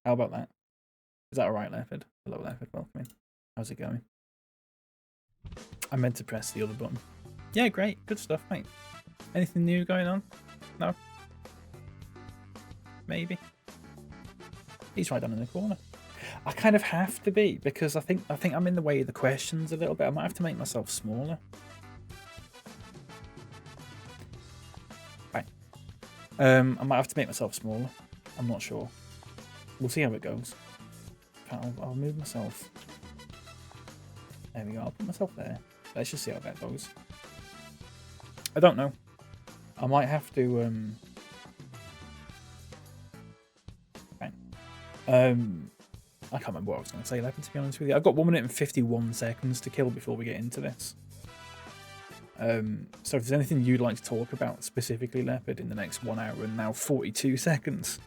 How about that? Is that alright, Leopard? Hello, Leopard. Welcome in. How's it going? I meant to press the other button. Yeah, great. Good stuff, mate. Anything new going on? No? Maybe? He's right down in the corner. I kind of have to be, because I think I'm in the way of the questions a little bit. I might have to make myself smaller. Right. I might have to make myself smaller. I'm not sure. We'll see how it goes. I'll move myself. There we go. I'll put myself there. Let's just see how that goes. I don't know. I might have to. I can't remember what I was going to say, Leopard, to be honest with you. I've got 1 minute and 51 seconds to kill before we get into this. So if there's anything you'd like to talk about specifically, Leopard, in the next 1 hour and now 42 seconds,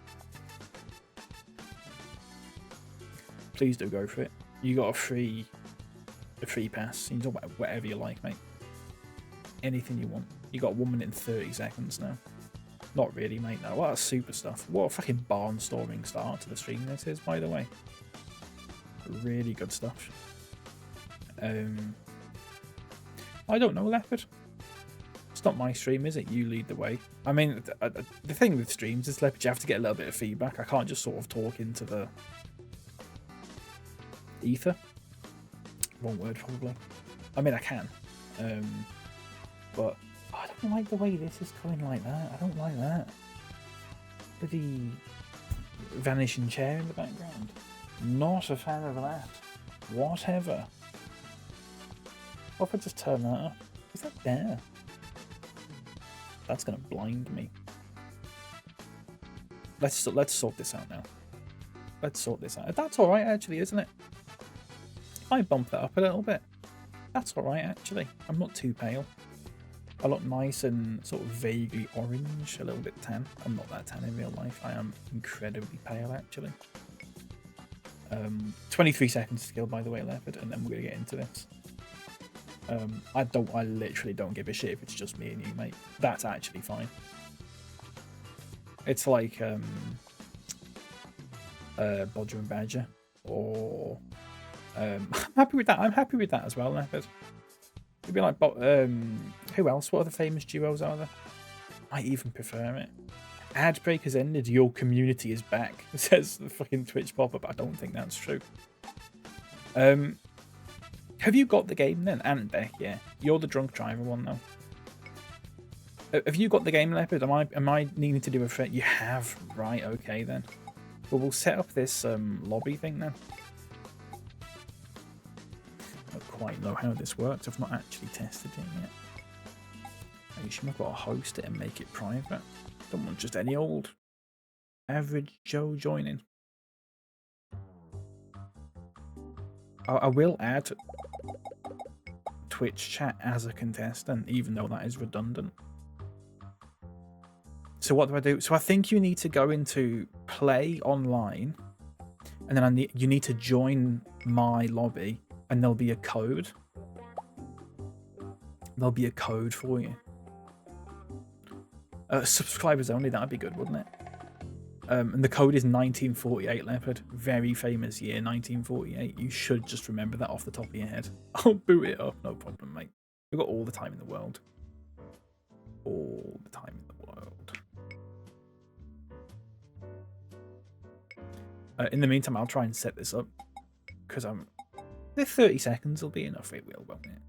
please do go for it. You got a free pass. You can talk about whatever you like, mate. Anything you want. You got 1 minute and 30 seconds now. Not really, mate. No, what a super stuff. What a fucking barnstorming start to the stream this is, by the way. Really good stuff. I don't know, Leopard. It's not my stream, is it? You lead the way. I mean, the thing with streams is, Leopard, you have to get a little bit of feedback. I can't just sort of talk into the ether. Wrong word, probably. I mean, I can. But I don't like the way this is going like that. I don't like that. Bloody vanishing chair in the background. Not a fan of that. Whatever. What if I just turn that up? Is that there? That's gonna blind me. Let's sort this out now. Let's sort this out. That's alright, actually, isn't it? If I bump that up a little bit, that's alright, actually. I'm not too pale. I look nice and sort of vaguely orange, a little bit tan. I'm not that tan in real life. I am incredibly pale, actually. 23 seconds to kill, by the way, Leopard, and then we're going to get into this. I literally don't give a shit if it's just me and you, mate. That's actually fine. It's like Bodger and Badger, or I'm happy with that. I'm happy with that as well, Leopard. It'd be like, who else? What other famous duos are there? I even prefer it. Ad break has ended. Your community is back. It says the fucking Twitch pop-up. I don't think that's true. Have you got the game then? And Beck, yeah. You're the drunk driver one though. Have you got the game, Leopard? Am I needing to do a threat? You have, right? Okay then. Well, we'll set up this lobby thing then. I don't quite know how this works. I've not actually tested it yet. I assume I've got to host it and make it private. Don't want just any old average Joe joining. I will add Twitch chat as a contestant, even though that is redundant. So what do I do? So I think you need to go into play online, and then you need to join my lobby, and there'll be a code. There'll be a code for you. Subscribers only, that'd be good, wouldn't it? And the code is 1948, Leopard. Very famous year, 1948. You should just remember that off the top of your head. I'll boot it up, no problem, mate. We've got all the time in the world. All the time in the world. In the meantime, I'll try and set this up. Because the 30 seconds will be enough, it will, won't it?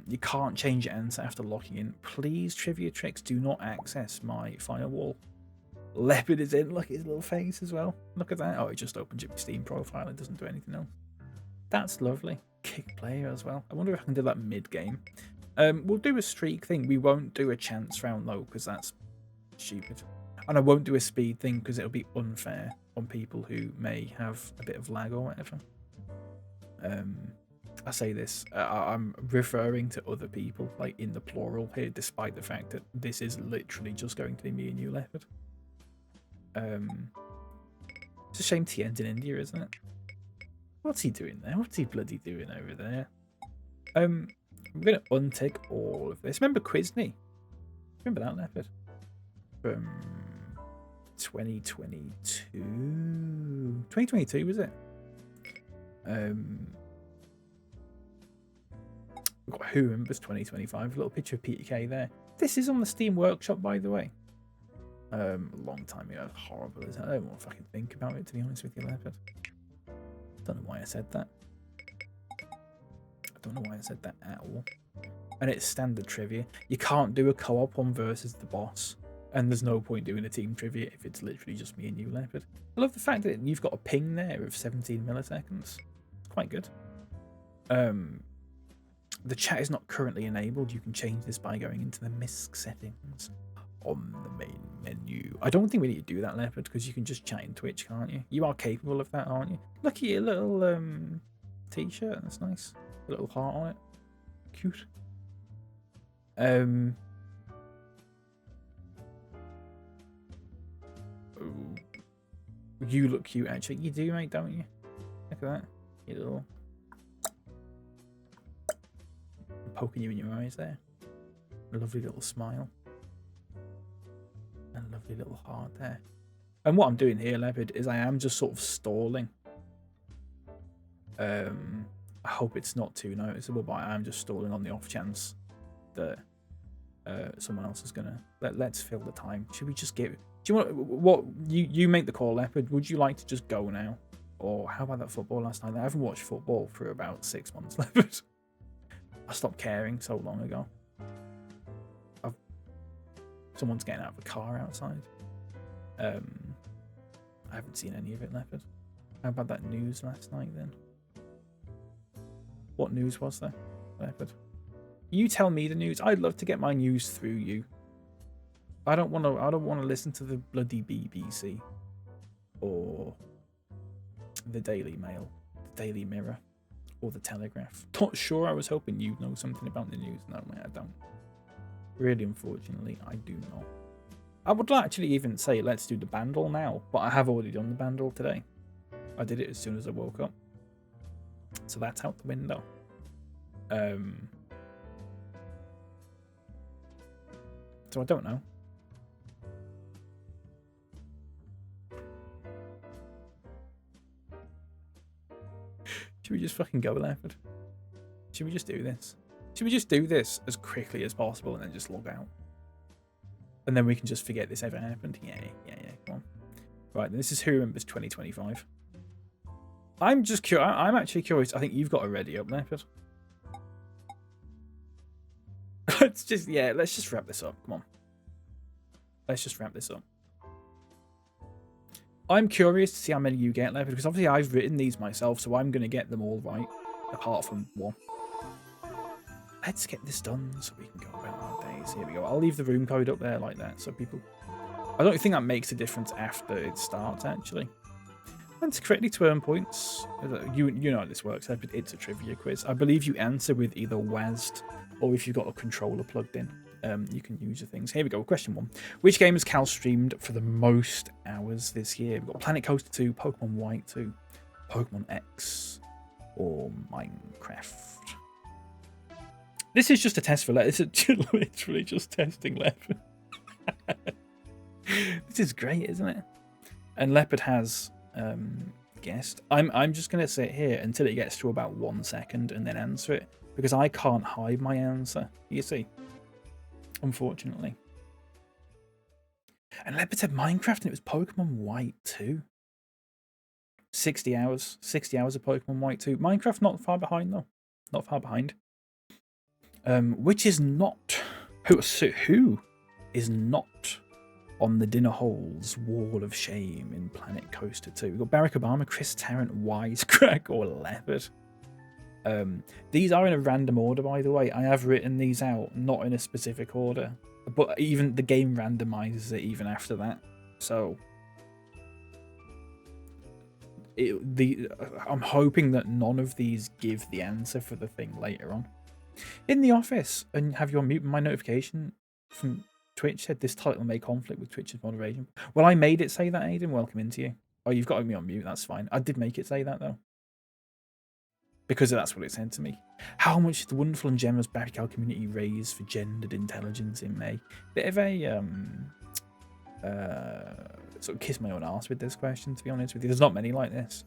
You can't change your answer after locking in. Please, Trivia Tricks, do not access my firewall. Leopard is in. Look at his little face as well. Look at that. Oh, it just opens your Steam profile. It doesn't do anything else. That's lovely. Kick player as well. I wonder if I can do that mid-game. We'll do a streak thing. We won't do a chance round, though, because that's stupid. And I won't do a speed thing because it'll be unfair on people who may have a bit of lag or whatever. I say this, I'm referring to other people, like in the plural here, despite the fact that this is literally just going to be me and you, Leopard. It's a shame Tien's in India, isn't it? What's he doing there? What's he bloody doing over there? I'm going to untick all of this. Remember Quizney? Remember that, Leopard? From 2022. 2022 was it? We've got Who Remembers 2025. A little picture of BapyCal there. This is on the Steam Workshop, by the way. A long time ago. Horrible as hell. I don't want to fucking think about it, to be honest with you, Leopard. Don't know why I said that. I don't know why I said that at all. And it's standard trivia. You can't do a co-op one versus the boss. And there's no point doing a team trivia if it's literally just me and you, Leopard. I love the fact that you've got a ping there of 17 milliseconds. It's quite good. The chat is not currently enabled. You can change this by going into the MISC settings on the main menu. I don't think we need to do that, Leopard, because you can just chat in Twitch, can't you? You are capable of that, aren't you? Look at your little t-shirt. That's nice. A little heart on it. Cute. You look cute, actually. You do, mate, don't you? Look at that. You little... poking you in your eyes there. A lovely little smile. And a lovely little heart there. And what I'm doing here, Leopard, is I am just sort of stalling. I hope it's not too noticeable, but I am just stalling on the off chance that someone else is gonna... Let's fill the time. Should we just give... Do you want... What... You make the call, Leopard. Would you like to just go now? Or how about that football last night? I haven't watched football for about 6 months, Leopard. I stopped caring so long ago. Someone's getting out of a car outside. I haven't seen any of it, Leopard. How about that news last night then? What news was there, Leopard? You tell me the news. I'd love to get my news through you. I don't want to listen to the bloody BBC or the Daily Mail, the Daily Mirror, or the Telegraph. Not sure. I was hoping you'd know something about the news. No, I don't. Really, unfortunately, I do not. I would actually even say let's do the Bandle now, but I have already done the Bandle today. I did it as soon as I woke up. So that's out the window. So I don't know. Should we just fucking go, Leopard? Should we just do this? Should we just do this as quickly as possible and then just log out? And then we can just forget this ever happened? Yeah, come on. Right, this is Who Remembers 2025. I'm just curious. I'm actually curious. I think you've got a ready up, Leopard. Let's just wrap this up. Come on. Let's just wrap this up. I'm curious to see how many you get, Leopard, because obviously I've written these myself, so I'm going to get them all right, apart from one. Let's get this done so we can go about our days. Here we go. I'll leave the room code up there like that, so people... I don't think that makes a difference after it starts, actually. And to correctly to earn points, you know how this works, Leopard. It's a trivia quiz. I believe you answer with either WASD or if you've got a controller plugged in. You can use the things. Here we go. Question 1. Which game has Cal streamed for the most hours this year? We've got Planet Coaster 2, Pokemon White 2, Pokemon X, or Minecraft. This is just a test for Leopard. This is literally just testing Leopard. This is great, isn't it? And Leopard has guessed. I'm just going to sit here until it gets to about 1 second and then answer it, because I can't hide my answer, you see. Unfortunately. And Leopard said Minecraft and it was Pokemon White 2. 60 hours. 60 hours of Pokemon White 2. Minecraft not far behind though. Not far behind. Which is not... Who is not on the dinner hole's wall of shame in Planet Coaster 2? We've got Barack Obama, Chris Tarrant, Wisecrack, or Leopard. These are in a random order, by the way. I have written these out, not in a specific order. But even the game randomizes it even after that. So... I'm hoping that none of these give the answer for the thing later on. In the office, and have you on mute? My notification from Twitch said this title may conflict with Twitch's moderation. Well, I made it say that, Aiden. Welcome into you. Oh, you've got me on mute. That's fine. I did make it say that, though. Because that's what it said to me. How much did the wonderful and generous BapyCal community raise for gendered intelligence in May? Bit of a sort of kiss my own arse with this question, to be honest with you. There's not many like this.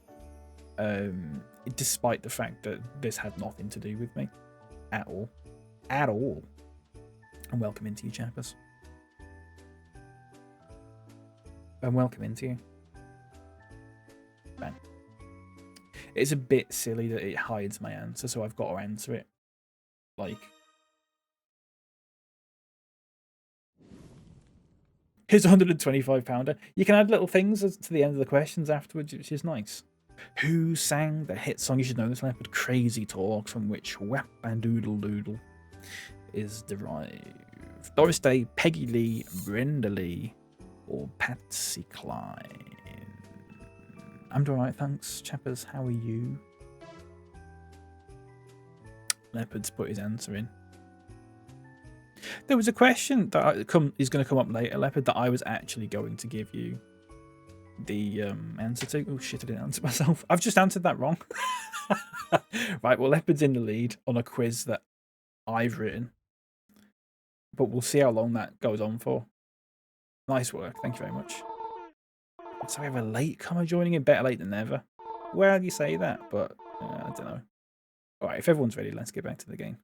Despite the fact that this had nothing to do with me. At all. At all. And welcome into you, chappers. And welcome into you. Man. It's a bit silly that it hides my answer, so I've got to answer it. Like... Here's a £125. You can add little things to the end of the questions afterwards, which is nice. Who sang the hit song, you should know this, Leopard, Crazy Talk, from which Whap-a-Doodle Doodle is derived? Doris Day, Peggy Lee, Brenda Lee, or Patsy Cline? I'm doing alright, thanks, chappers. How are you? Leopard's put his answer in. There was a question that is going to come up later, Leopard, that I was actually going to give you the answer to. Oh shit, I didn't answer myself. I've just answered that wrong. Right, well, Leopard's in the lead on a quiz that I've written. But we'll see how long that goes on for. Nice work, thank you very much. So we have a latecomer joining in, better late than never. Well, you say that, but I don't know. Alright, if everyone's ready, let's get back to the game.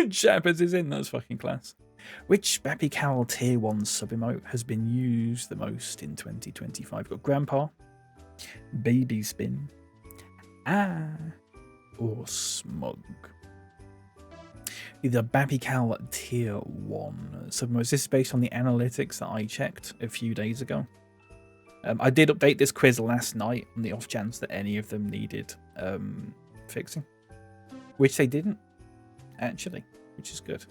Chappers is in, that's fucking class. Which BapyCal Tier 1 sub-emote has been used the most in 2025? We've got Grandpa, Baby Spin, or Smug. The BapyCal Tier 1 sub-emotes. This is based on the analytics that I checked a few days ago. I did update this quiz last night on the off chance that any of them needed fixing. Which they didn't, actually, which is good.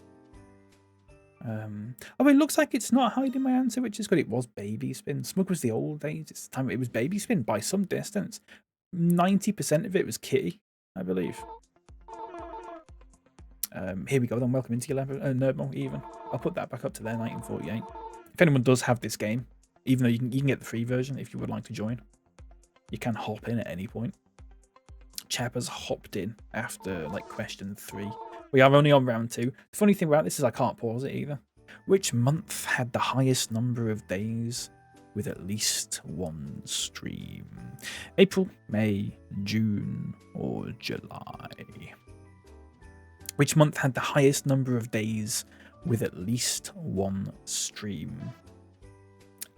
Oh, it looks like it's not hiding my answer, which is good. It was Baby Spin. Smug was the old days. It's the time it was Baby Spin by some distance. 90% of it was Kitty, I believe. Here we go then. Welcome into your Nerdmo even. I'll put that back up to there, 1948. If anyone does have this game, even though you can get the free version if you would like to join, you can hop in at any point. Chappers hopped in after like question 3. We are only on round 2. The funny thing about this is I can't pause it either. Which month had the highest number of days with at least one stream? April, May, June, or July? Which month had the highest number of days with at least one stream?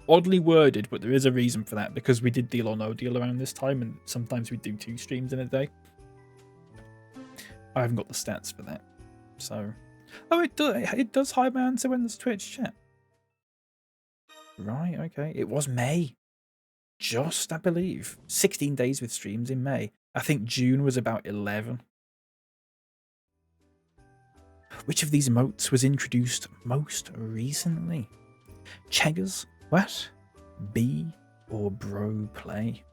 Oddly worded, but there is a reason for that, because we did Deal or No Deal around this time, and sometimes we do 2 streams in a day. I haven't got the stats for that, so... Oh, it does hide my answer when there's Twitch chat. Right, okay. It was May. Just, I believe. 16 days with streams in May. I think June was about 11. Which of these emotes was introduced most recently? Cheggers? What? B or Bro Play?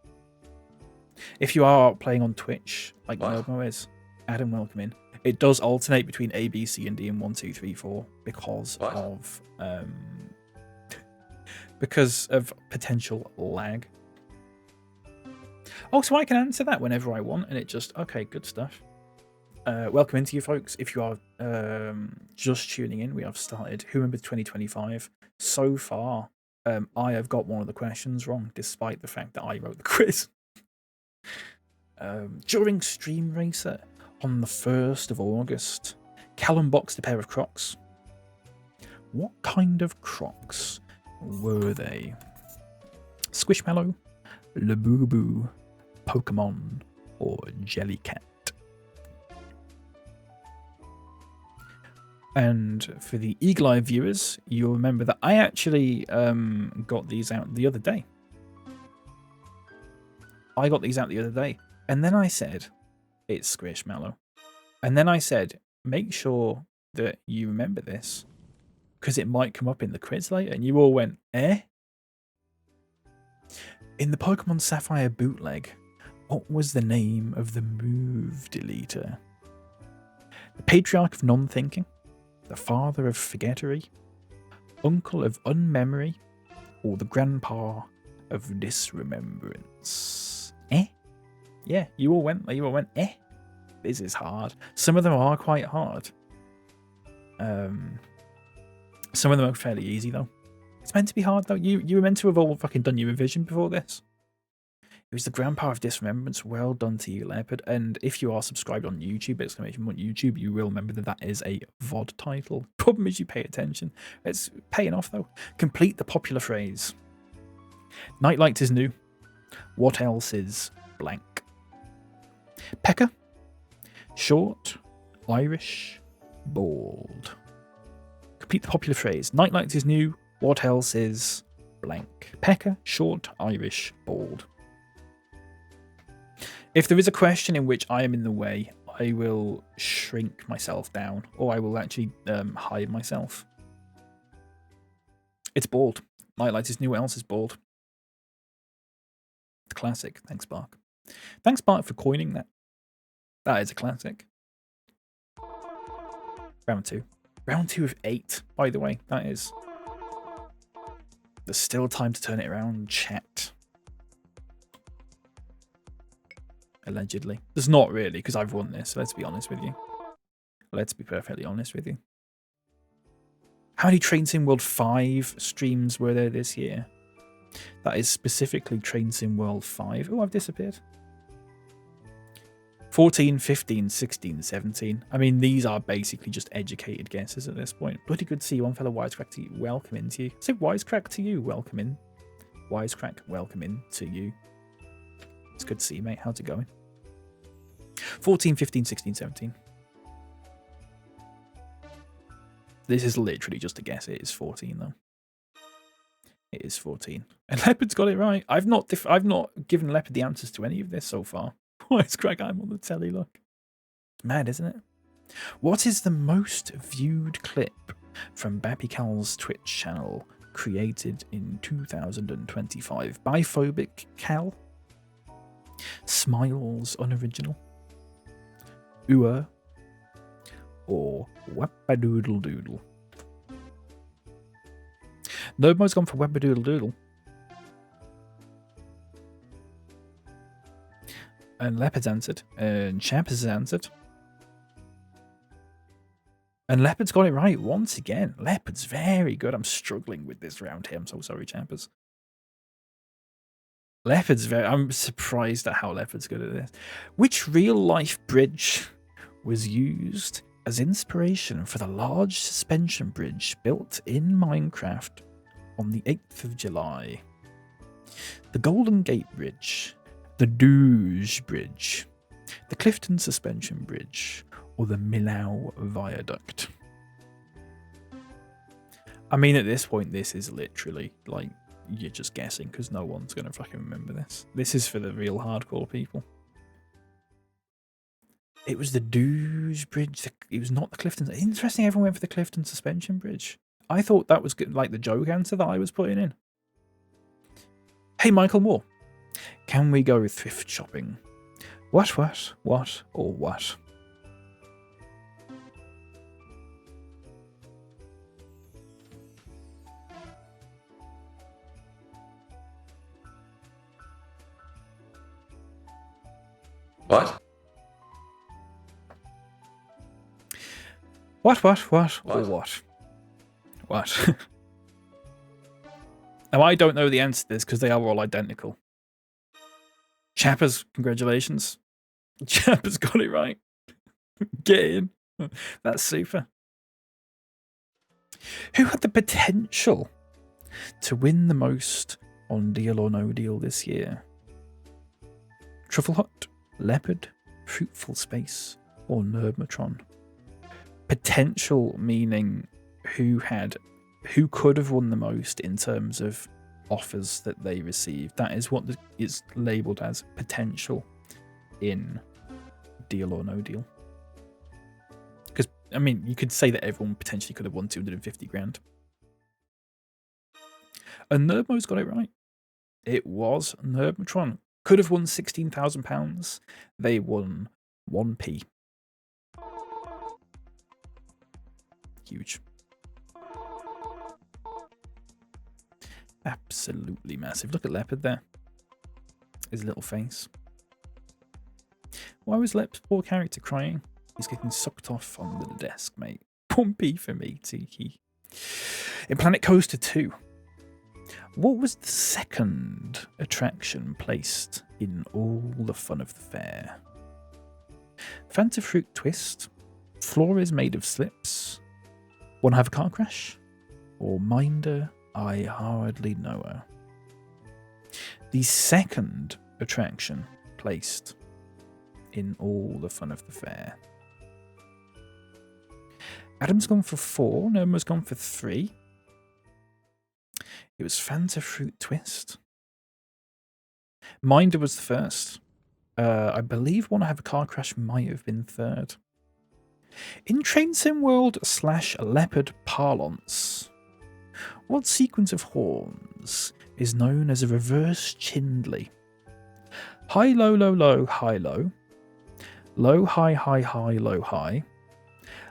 If you are playing on Twitch, like Nerdmo is, Adam, welcome in. It does alternate between A, B, C, and D in 1, 2, 3, 4 because of potential lag. Oh, so I can answer that whenever I want, and it just okay, good stuff. Welcome into you folks. If you are just tuning in, we have started Who Remembers 2025. So far, I have got one of the questions wrong, despite the fact that I wrote the quiz. During Stream Racer on the 1st of August, Callum boxed a pair of Crocs. What kind of Crocs were they? Squishmallow, Labubu, Pokemon, or Jellycat? And for the Eagle Eye viewers, you'll remember that I actually got these out the other day. And then I said, it's Squishmallow. And then I said, make sure that you remember this, because it might come up in the quiz later. And you all went, eh? In the Pokemon Sapphire bootleg, what was the name of the move deleter? The Patriarch of Non-Thinking? The Father of Forgettery, Uncle of Unmemory, or the Grandpa of Disremembrance? Eh? Yeah, you all went, eh? This is hard. Some of them are quite hard. Some of them are fairly easy, though. It's meant to be hard though. You were meant to have all fucking done your revision before this. It was the grandpa of disremembrance. Well done to you, Leopard. And if you are subscribed on YouTube, exclamation point YouTube, you will remember that that is a VOD title. Problem is you pay attention. It's paying off though. Complete the popular phrase. Nightlight is new. What else is blank? Pecker. Short. Irish. Bald. Complete the popular phrase. Nightlight is new. What else is blank? Pecker. Short. Irish. Bald. If there is a question in which I am in the way, I will shrink myself down, or I will actually hide myself. It's bald. Nightlight is new. What else is bald? Classic. Thanks, Bark. Thanks, Bark, for coining that. That is a classic. Round 2. Round 2 of 8, by the way. That is. There's still time to turn it around. Chat. Allegedly. There's not really, because I've won this. Let's be honest with you. Let's be perfectly honest with you. How many Train Sim World 5 streams were there this year? That is specifically Train Sim World 5. Oh, I've disappeared. 14, 15, 16, 17. I mean, these are basically just educated guesses at this point. Bloody good to see you on, fellow Wisecrack to you. Welcome into you. Say Wisecrack to you. Welcome in. Wisecrack, welcome in to you. It's good to see you, mate. How's it going? 14, 15, 16, 17. This is literally just a guess. It is 14, though. It is 14. And Leopard's got it right. I've not given Leopard the answers to any of this so far. Wisecrack, I'm on the telly, look. It's mad, isn't it? What is the most viewed clip from BapyCal's Twitch channel created in 2025? BapyCal? Smiles Unoriginal, Ua, or Webbadoodle Doodle? Nobody's gone for Webbadoodle Doodle. And Leopard's answered, and Champ has answered. And Leopard's got it right once again. Leopard's very good. I'm struggling with this round here. I'm so sorry, Champers. I'm surprised at how Leopard's good at this. Which real-life bridge was used as inspiration for the large suspension bridge built in Minecraft on the 8th of July? The Golden Gate Bridge, the Douge Bridge, the Clifton Suspension Bridge, or the Millau Viaduct? I mean, at this point, this is literally like, you're just guessing because no one's going to fucking remember this. This is for the real hardcore people. It was the Douge Bridge. It was not the Clifton. Interesting, everyone went for the Clifton Suspension Bridge. I thought that was good, like the joke answer that I was putting in. Hey, Michael Moore. Can we go thrift shopping? What, or what? What? What? Or what? What? Now, I don't know the answer to this because they are all identical. Chappers, congratulations. Chappers got it right. Get in. That's super. Who had the potential to win the most on Deal or No Deal this year? Truffle Hut, Leopard, Fruitful Space, or Nerdmatron? Potential meaning who could have won the most in terms of offers that they received. That is what is labelled as potential in Deal or No Deal. Because, I mean, you could say that everyone potentially could have won 250 grand. And Nerdmo's got it right. It was Nerdmatron. Could have won £16,000. They won 1p. Huge. Absolutely massive. Look at Leopard there. His little face. Why was Leopard's poor character crying? He's getting sucked off under the desk, mate. 1p for me, Tiki. In Planet Coaster 2, What was the second attraction placed in all the fun of the fair? Fanta Fruit Twist, Floor is Made of Slips, Wanna Have a Car Crash, or Minder, I Hardly Know Her? The second attraction placed in all the fun of the fair. Adam's gone for 4, Noma's gone for 3. It was Fanta Fruit Twist. Minder was the first. I believe Wanna Have a Car Crash might have been third. In Train Sim World / Leopard parlance, what sequence of horns is known as a reverse Chindley? High, low, low, low, high, low. Low, high, high, high, low, high.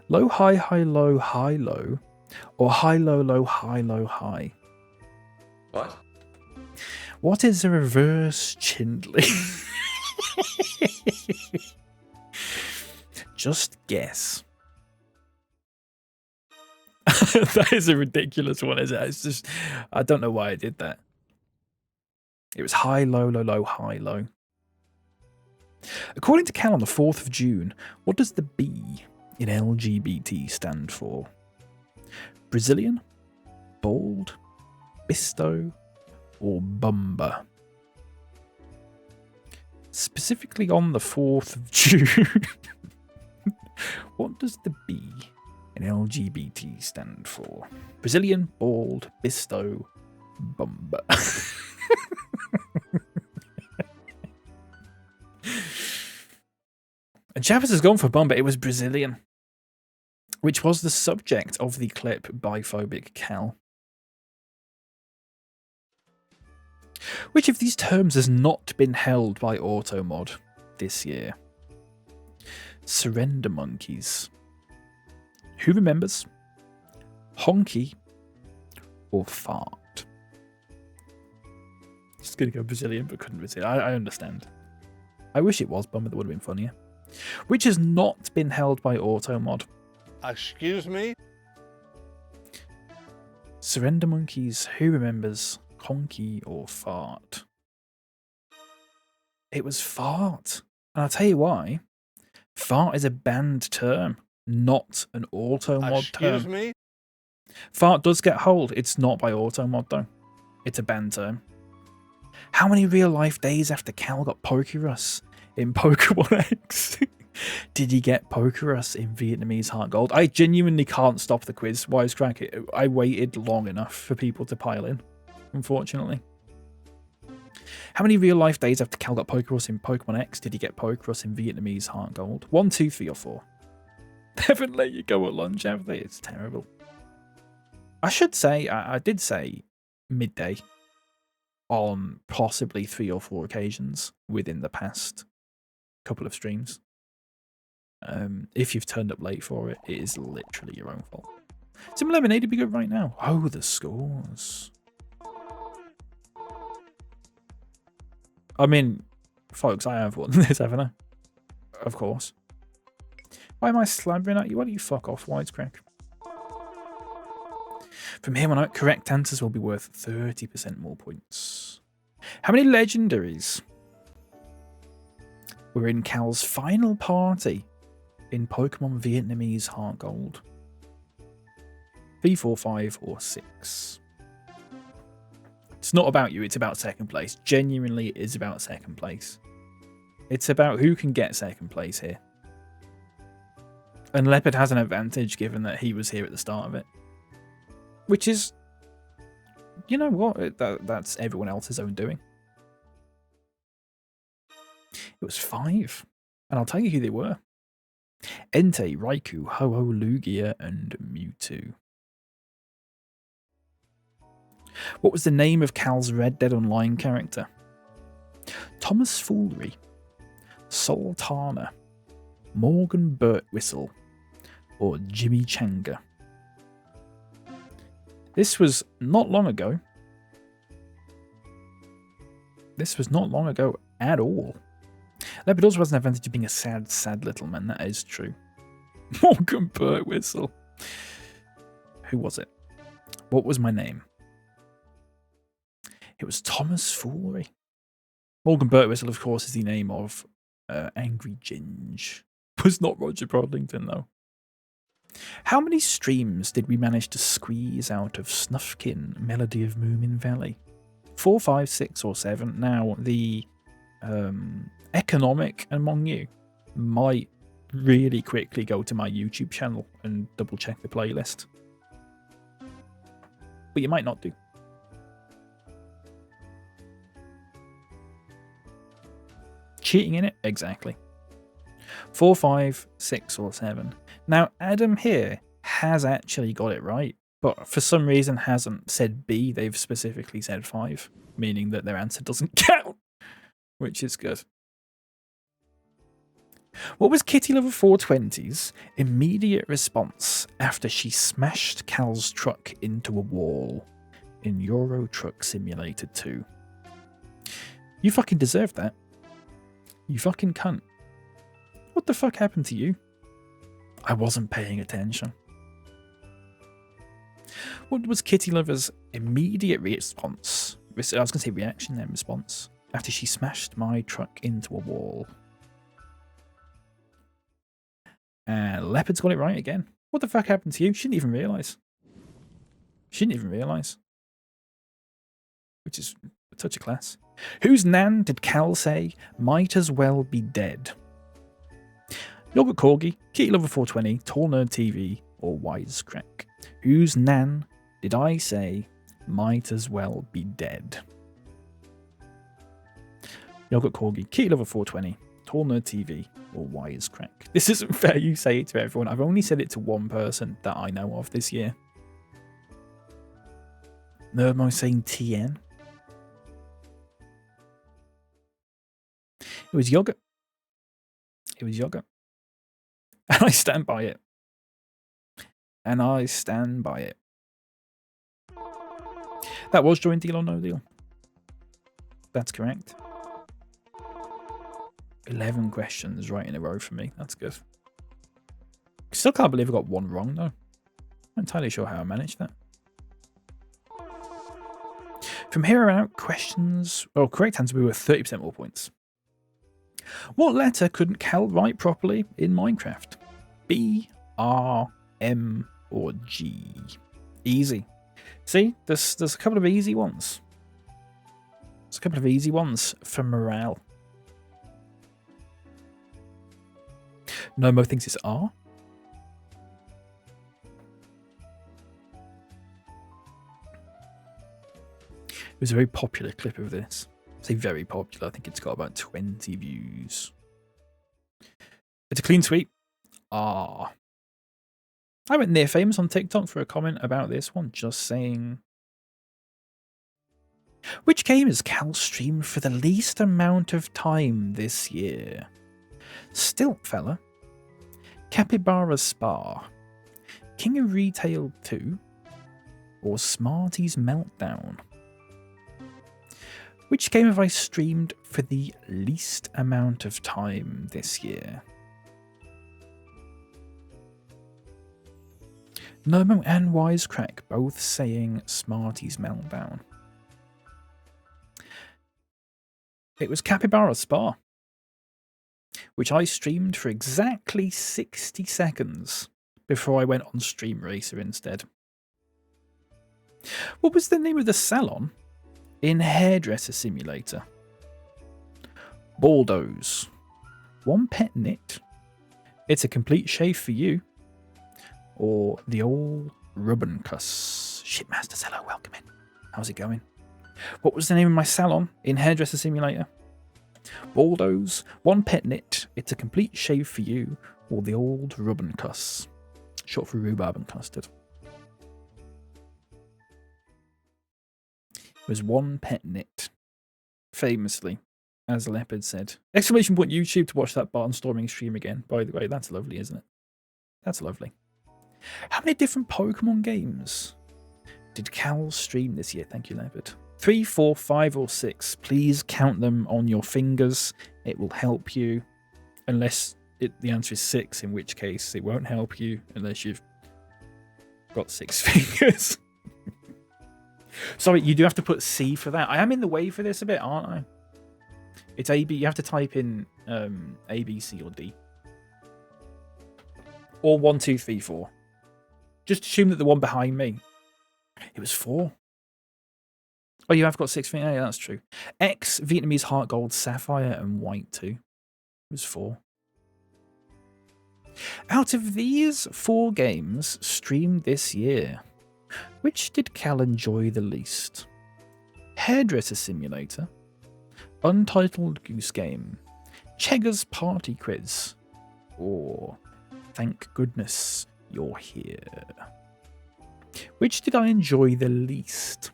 Low, high, high, low, high, low. Or high, low, low, high, low, high. What? What is a reverse Chindley? Just guess. That is a ridiculous one, isn't it? It's just, I don't know why I did that. It was high, low, low, low, high, low. According to Cal on the 4th of June, what does the B in LGBT stand for? Brazilian, bald, bisto, or bumba? Specifically on the 4th of June, what does the B in LGBT stand for? Brazilian, bald, bisto, bumba. And Chavis has gone for bumba. It was Brazilian, which was the subject of the clip Biphobic Cal. Which of these terms has not been held by Automod this year? Surrender monkeys. Who remembers? Honky or fart? Just gonna go Brazilian, but couldn't Brazilian. I understand. I wish it was bummer. That would have been funnier. Which has not been held by Automod? Excuse me? Surrender monkeys. Who remembers? Honky or fart? It was fart. And I'll tell you why. Fart is a banned term, not an Automod term. Excuse me? Fart does get hold. It's not by Automod though. It's a banned term. How many real life days after Cal got Pokerus in Pokemon X did he get Pokerus in Vietnamese Heart Gold? I genuinely can't stop the quiz. Wisecrack. I waited long enough for people to pile in, unfortunately. How many real life days after Cal got Pokerus in Pokemon X did he get Pokerus in Vietnamese Heart Gold? 1, 2, 3, or 4? They haven't let you go at lunch, have they? It's terrible. I should say, I did say midday on possibly 3 or 4 occasions within the past couple of streams. If you've turned up late for it, it is literally your own fault. Some lemonade would be good right now. Oh, the scores. I mean, folks, I have won this, haven't I? Of course. Why am I slabbering at you? Why don't you fuck off, Wisecrack? From here on out, correct answers will be worth 30% more points. How many legendaries were in Cal's final party in Pokemon Vietnamese Heart Gold? 3, 4, 5, or 6? It's not about you, it's about second place. Genuinely, it is about second place. It's about who can get second place here. And Leopard has an advantage given that he was here at the start of it. Which is, you know what, that's everyone else's own doing. It was 5. And I'll tell you who they were. Entei, Raikou, Ho-Oh, Lugia, and Mewtwo. What was the name of Cal's Red Dead Online character? Thomas Foolery, Sultana, Morgan Birtwhistle, or Jimmy Changa? This was not long ago. This was not long ago at all. Leopard also has an advantage of being a sad, sad little man. That is true. Morgan Birtwhistle. Who was it? What was my name? It was Thomas Foolery. Morgan Birtwistle, of course, is the name of Angry Ginge. Was not Roger Prodlington, though. How many streams did we manage to squeeze out of Snufkin, Melody of Moomin Valley? 4, 5, 6, or 7? Now, the economic among you might really quickly go to my YouTube channel and double check the playlist. But you might not do. Cheating in it? Exactly. 4, 5, 6, or 7. Now, Adam here has actually got it right, but for some reason hasn't said B. They've specifically said 5, meaning that their answer doesn't count, which is good. What was Kitty Lover 420's immediate response after she smashed Cal's truck into a wall in Euro Truck Simulator 2? You fucking deserve that. You fucking cunt. What the fuck happened to you? I wasn't paying attention. What was Kitty Lover's immediate response? I was going to say reaction then response. After she smashed my truck into a wall. Leopard's got it right again. What the fuck happened to you? She didn't even realise. She didn't even realise. Which is a touch of class. Whose nan did Cal say might as well be dead? Yogurt Corgi, Kitty Lover 420, Tall Nerd TV, or Wisecrack? Whose nan did I say might as well be dead? Yogurt Corgi, Kitty Lover 420, Tall Nerd TV, or Wisecrack? This isn't fair, you say it to everyone. I've only said it to one person that I know of this year. Nerdmo saying TN. It was yogurt. It was yogurt. And I stand by it. And I stand by it. That was Join Deal or No Deal. That's correct. 11 questions right in a row for me. That's good. Still can't believe I got one wrong, though. I'm not entirely sure how I managed that. From here on out, questions... Well, correct answer will be worth 30% more points. What letter couldn't Cal write properly in Minecraft? B, R, M, or G? Easy. See, there's a couple of easy ones. There's a couple of easy ones for morale. Nomo thinks it's R. It was a very popular clip of this. I say very popular. I think it's got about 20 views. It's a clean sweep. R. I went near famous on TikTok for a comment about this one, just saying. Which game has Cal streamed for the least amount of time this year? Stilt Fella, Capybara Spa, King of Retail 2, or Smarties Meltdown? Which game have I streamed for the least amount of time this year? Nomo and Wisecrack both saying Smarties Meltdown. It was Capybara Spa, which I streamed for exactly 60 seconds before I went on Stream Racer instead. What was the name of the salon in Hairdresser Simulator? Baldo's, One Pet Knit, It's a Complete Shave for You, or the Old Rubbencuss? Shipmaster Cello, welcome in. How's it going? What was the name of my salon in Hairdresser Simulator? Baldo's, One Pet Knit, It's a Complete Shave for You, or the Old Rubbencuss? Short for rhubarb and custard. It was One Pet Knit. Famously, as Leopard said. Exclamation point YouTube to watch that barnstorming stream again. By the way, that's lovely, isn't it? That's lovely. How many different Pokemon games did Cal stream this year? Thank you, Leopard. 3, 4, 5, or 6. Please count them on your fingers. It will help you. Unless the answer is 6, in which case it won't help you unless you've got 6 fingers. Sorry, you do have to put C for that. I am in the way for this a bit, aren't I? It's A, B. You have to type in A, B, C, or D. Or 1, 2, 3, 4. Just assume that the one behind me. It was 4. Oh, you have got 6 feet. Yeah, that's true. X, Vietnamese heart gold, sapphire, and white too. It was 4. Out of these 4 games streamed this year, which did Cal enjoy the least? Hairdresser Simulator, Untitled Goose Game, Cheggers Party Quiz, or Thank Goodness You're Here? Which did I enjoy the least?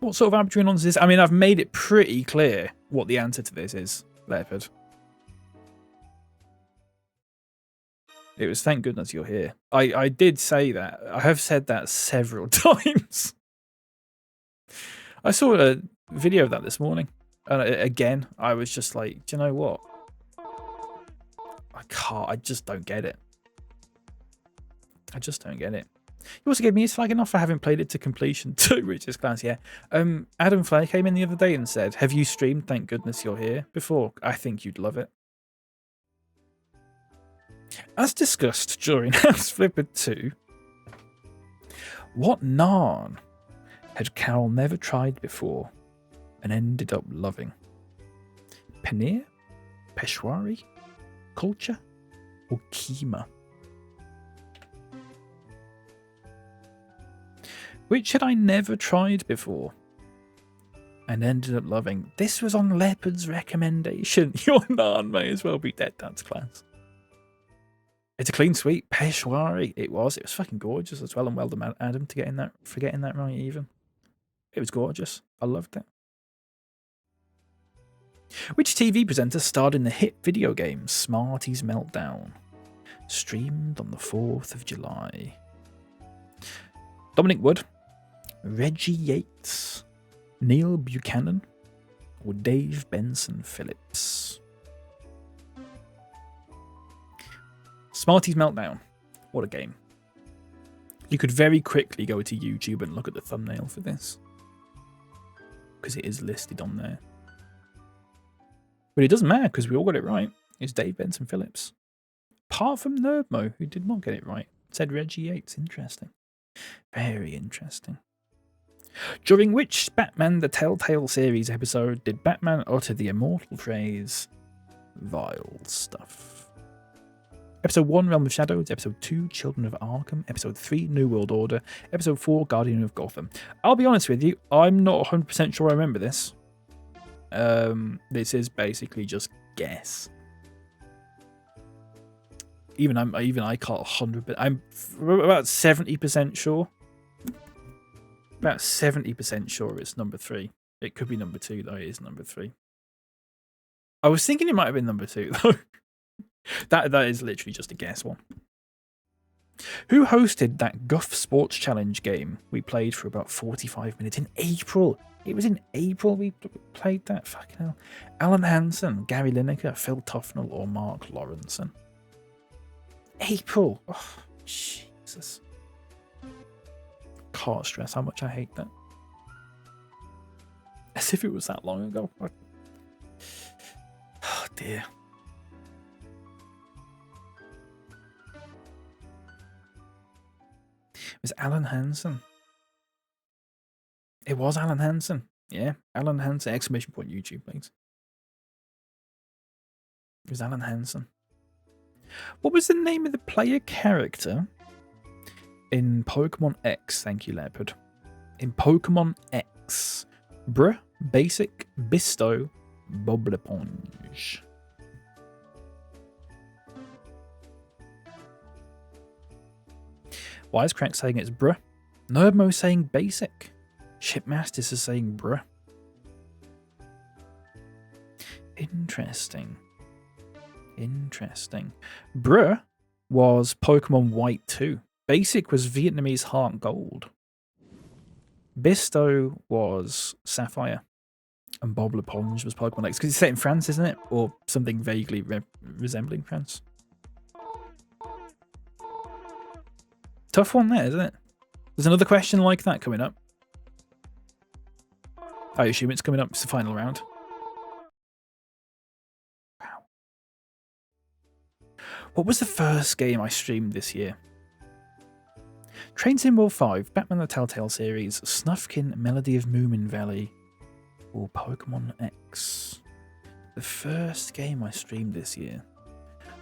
What sort of arbitrary nonsense is this? I mean, I've made it pretty clear what the answer to this is, Leopard. It was Thank Goodness You're Here. I did say that. I have said that several times. I saw a video of that this morning. And again, I was just like, do you know what? I just don't get it. I just don't get it. He also gave me his flagging off for having played it to completion too, which is class, yeah. Adam Flair came in the other day and said, have you streamed Thank Goodness You're Here before? I think you'd love it. As discussed during House Flipper 2, what naan had Carol never tried before and ended up loving? Paneer, Peshwari, culture, or keema? Which had I never tried before and ended up loving? This was on Leopard's recommendation. Your naan may as well be dead, that's class. It's a clean sweep. Peshwari. It was fucking gorgeous as well. And well done, Adam, for getting that right even. It was gorgeous. I loved it. Which TV presenter starred in the hit video game Smarties Meltdown? Streamed on the 4th of July. Dominic Wood, Reggie Yates, Neil Buchanan, or Dave Benson Phillips? Smarties Meltdown. What a game. You could very quickly go to YouTube and look at the thumbnail for this, because it is listed on there. But it doesn't matter because we all got it right. It's Dave Benson Phillips. Apart from Nerdmo, who did not get it right. Said Reggie Yates. Interesting. Very interesting. During which Batman the Telltale series episode did Batman utter the immortal phrase, vile stuff? Episode 1, Realm of Shadows. Episode 2, Children of Arkham. Episode 3, New World Order. Episode 4, Guardian of Gotham. I'll be honest with you, I'm not 100% sure I remember this. This is basically just guess. Even I can't 100%. I'm about 70% sure. About 70% sure it's number 3. It could be number 2 though. It is number 3. I was thinking it might have been number 2 though. That is literally just a guess one. Who hosted that Guff Sports Challenge game we played for about 45 minutes in April? It was in April we played that. Fucking hell. Alan Hansen, Gary Lineker, Phil Tufnell, or Mark Lawrenson? April. Oh, Jesus. Can't stress how much I hate that. As if it was that long ago. Oh, dear. It was Alan Hansen. It was Alan Hansen. Yeah, Alan Hansen. Exclamation point YouTube, please. It was Alan Hansen. What was the name of the player character in Pokemon X? Thank you, Leopard. In Pokemon X. Bruh, Basic, Bisto, Bobbleponge. Why is Crank saying it's bruh? Nerdmo saying basic. Shipmasters is saying bruh. Interesting. Interesting. Bruh was Pokemon White 2. Basic was Vietnamese Heart Gold. Bisto was Sapphire. And Bobbleponge was Pokemon X. Because it's set in France, isn't it? Or something vaguely resembling France. Tough one there, isn't it? There's another question like that coming up. I assume it's coming up. It's the final round. Wow. What was the first game I streamed this year? Train Sim World 5, Batman the Telltale series, Snufkin, Melody of Moomin Valley, or Pokemon X. The first game I streamed this year.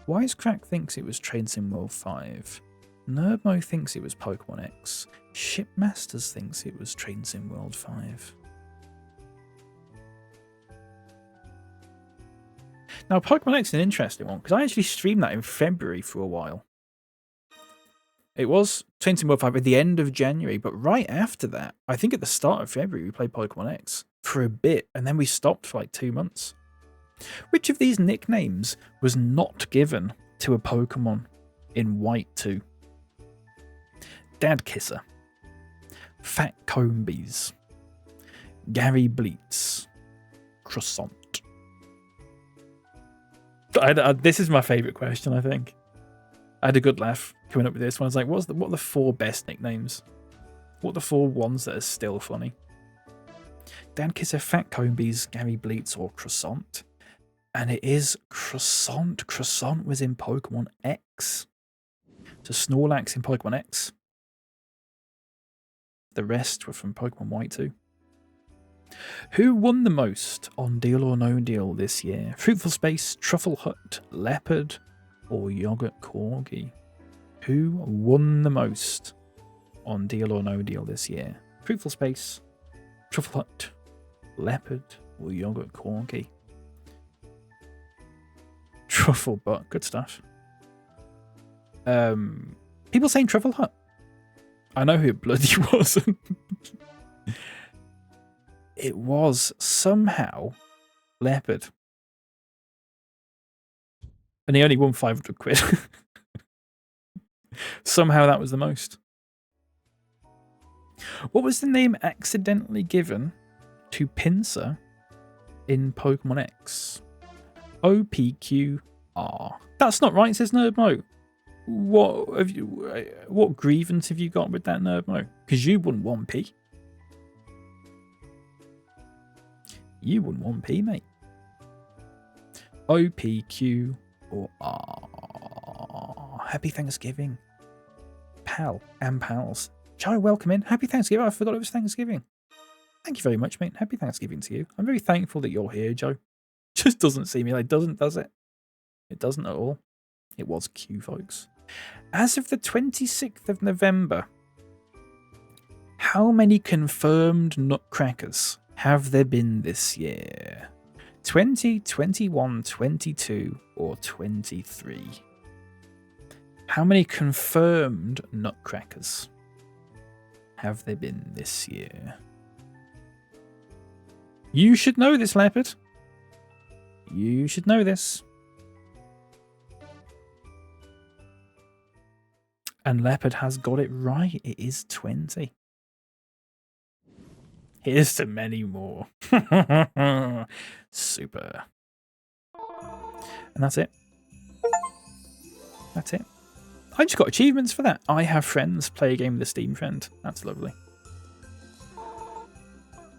Wisecrack thinks it was Train Sim World 5. Nerdmo thinks it was Pokemon X. Shipmasters thinks it was Train Sim World 5. Now, Pokemon X is an interesting one, because I actually streamed that in February for a while. It was Train Sim World 5 at the end of January, but right after that, I think at the start of February, we played Pokemon X for a bit, and then we stopped for like 2 months. Which of these nicknames was not given to a Pokemon in White 2? Dad Kisser, Fat Combies, Gary Bleats, Croissant. This is my favourite question, I think. I had a good laugh coming up with this one. I was like, what are the 4 best nicknames? What are the 4 ones that are still funny? Dan Kisser, Fat Combies, Gary Bleats, or Croissant? And it is Croissant. Croissant was in Pokemon X. So Snorlax in Pokemon X. The rest were from Pokemon White 2. Who won the most on Deal or No Deal this year? Fruitful Space, Truffle Hut, Leopard, or Yogurt Corgi? Who won the most on Deal or No Deal this year? Fruitful Space, Truffle Hut, Leopard, or Yogurt Corgi? Truffle Butt, good stuff. People saying Truffle Hut. I know who it bloody wasn't. It was somehow Leopard. And he only won 500 quid. Somehow that was the most. What was the name accidentally given to Pinsir in Pokemon X? OPQR. That's not right, says Nerdmo. What grievance have you got with that, Nerdmo? Because you won 1p. You won 1p, mate. OPQ or R. Happy Thanksgiving. Pal and pals. Joe, welcome in. Happy Thanksgiving. I forgot it was Thanksgiving. Thank you very much, mate. Happy Thanksgiving to you. I'm very thankful that you're here, Joe. Just doesn't seem like it doesn't, does it? It doesn't at all. It was Q, folks. As of the 26th of November, how many confirmed nutcrackers have there been this year? 20, 21, 22, or 23? How many confirmed nutcrackers have there been this year? You should know this, Leopard. You should know this. And Leopard has got it right. It is 20. Here's to many more. Super. And that's it. That's it. I just got achievements for that. I have friends. Play a game with a Steam friend. That's lovely.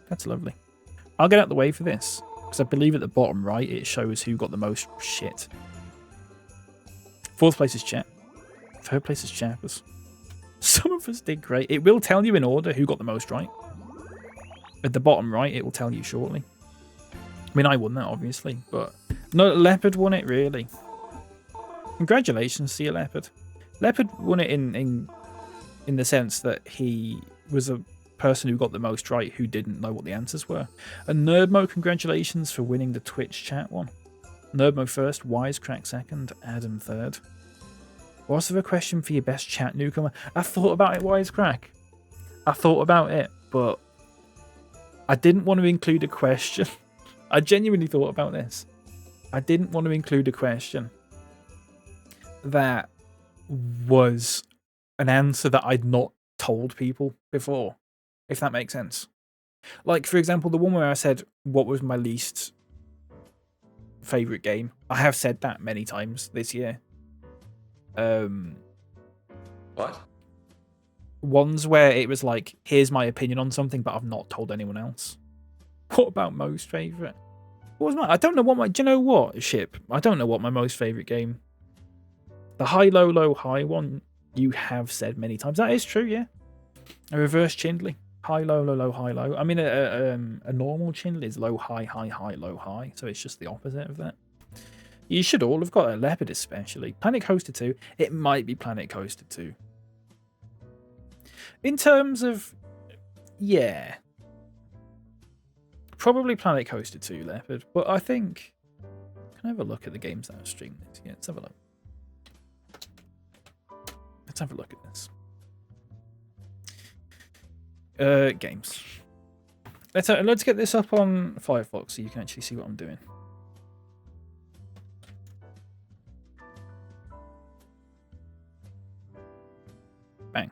That's lovely. I'll get out the way for this, because I believe at the bottom right it shows who got the most shit. 4th place is Chat. 3rd place is Chappers. Some of us did great. It will tell you in order who got the most right. At the bottom right, it will tell you shortly. I mean, I won that, obviously, but no, Leopard won it, really. Congratulations to you, Leopard. Leopard won it in the sense that he was a person who got the most right who didn't know what the answers were. And Nerdmo, congratulations for winning the Twitch chat one. Nerdmo first, Wisecrack second, Adam third. What's the question for your best chat newcomer? I thought about it, Wisecrack. I thought about it, but I didn't want to include a question. I genuinely thought about this. I didn't want to include a question that was an answer that I'd not told people before, if that makes sense. Like, for example, the one where I said, what was my least favourite game? I have said that many times this year. What? ones where it was like, here's my opinion on something, but I've not told anyone else. What about most favourite? What was mine? I don't know what my... Do you know what, Ship? I don't know what my most favourite game... The high, low, low, high one, you have said many times. That is true, yeah. A reverse Chindley. High, low, low, low, high, low. I mean, a normal Chindley is low, high, high, high, low, high. So it's just the opposite of that. You should all have got a Leopard especially. Planet Coaster 2. It might be Planet Coaster 2. In terms of... Yeah. Probably Planet Coaster 2, Leopard. But I think... Can I have a look at the games that I've streamed this? Yeah, let's have a look. Let's have a look at this. Games. Let's get this up on Firefox so you can actually see what I'm doing. Bang.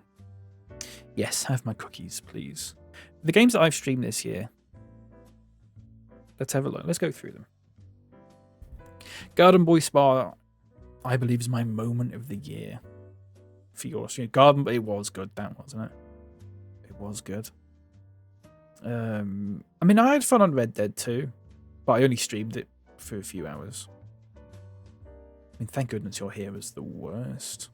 Yes, have my cookies, please. The games that I've streamed this year. Let's have a look. Let's go through them. Garden Boy Spa, I believe, is my moment of the year. For yours, Garden, it was good. That wasn't it? It was good. I mean, I had fun on Red Dead 2, but I only streamed it for a few hours. I mean, thank goodness You're Here was the worst.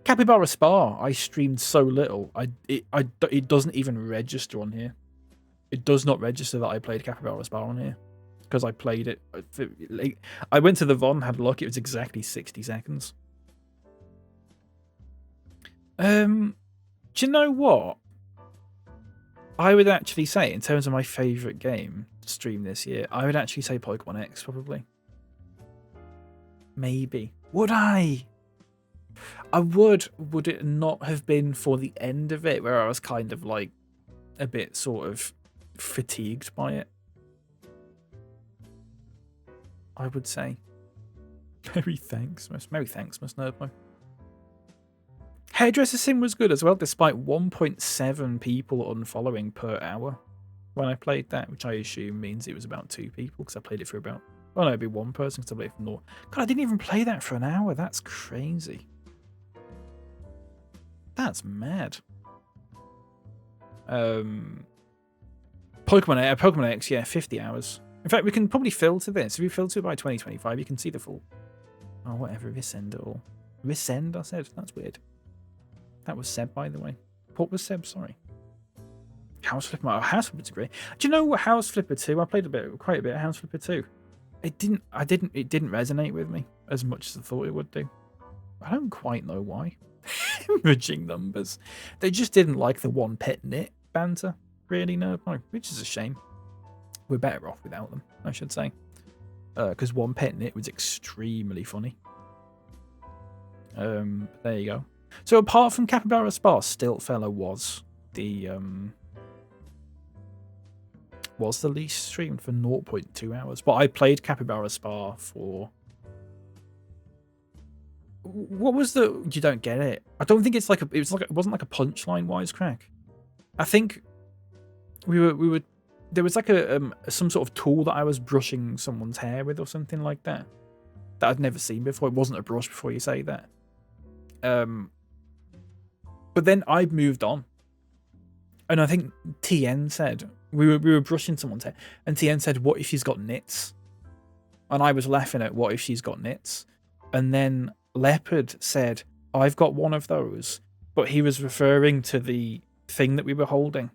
Capybara Spa, I streamed so little. It doesn't even register on here. It does not register that I played Capybara Spa on here because I played it. I went to the VOD, had a look. It was exactly 60 seconds. Do you know what? I would actually say, in terms of my favourite game stream this year, I would actually say Pokemon X, probably. Maybe. Would I? I would. Would it not have been for the end of it, where I was kind of like a bit sort of fatigued by it? I would say. Merry Thanksmas. Merry Thanksmas, Nerdmo. Hairdresser Sim was good as well, despite 1.7 people unfollowing per hour when I played that, which I assume means it was about 2 people because I played it for about... Oh no, it'd be 1 person because I played it for more. God, I didn't even play that for an hour. That's crazy. That's mad. Pokemon X, yeah, 50 hours. In fact, we can probably filter this. If we filter it by 2025, you can see the full... Oh, whatever, resend it all. Resend, I said? That's weird. That was Seb, by the way. What was Seb? Sorry. House Flipper. Oh, House Flipper's great. Do you know what House Flipper 2? I played quite a bit of House Flipper 2. It didn't resonate with me as much as I thought it would do. I don't quite know why. Hemorrhaging numbers. They just didn't like the one pet knit banter, really, which is a shame. We're better off without them, I should say. Because one pet knit was extremely funny. There you go. So apart from Capybara Spa, Stiltfellow was the least streamed for 0.2 hours. But I played Capybara Spa for... What was the... You don't get it. I don't think it's like it wasn't like a punchline wisecrack. I think we were there was like some sort of tool that I was brushing someone's hair with or something like that I'd never seen before. It wasn't a brush before you say that. But then I moved on. And I think TN said, we were brushing someone's hair, and TN said, what if she's got nits? And I was laughing at what if she's got nits? And then Leopard said, I've got one of those. But he was referring to the thing that we were holding.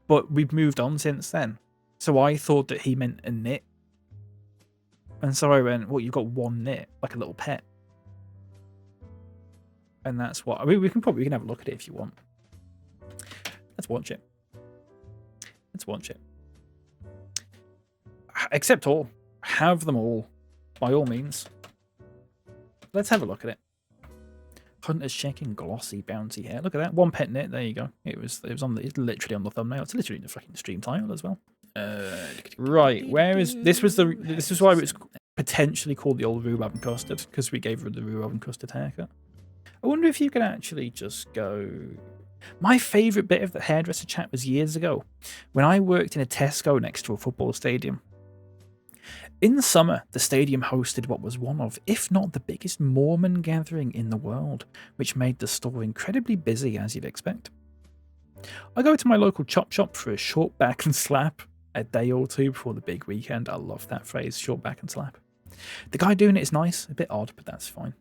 But we've moved on since then. So I thought that he meant a knit. And so I went, well, you've got one knit, like a little pet. And that's what... I mean, we can have a look at it if you want. Let's watch it. Let's watch it. Accept all. Have them all. By all means. Let's have a look at it. Hunter's checking glossy bouncy hair. Look at that. One pet knit. There you go. It's literally on the thumbnail. It's literally the fucking stream title as well. Right. Where is... This is why it was potentially called the old rhubarb and custard, because we gave her the rhubarb and custard haircut. I wonder if you can actually just go... My favourite bit of the hairdresser chat was years ago when I worked in a Tesco next to a football stadium. In summer, the stadium hosted what was one of, if not the biggest Mormon gathering in the world, which made the store incredibly busy as you'd expect. I go to my local chop shop for a short back and slap a day or two before the big weekend. I love that phrase, short back and slap. The guy doing it is nice, a bit odd, but that's fine.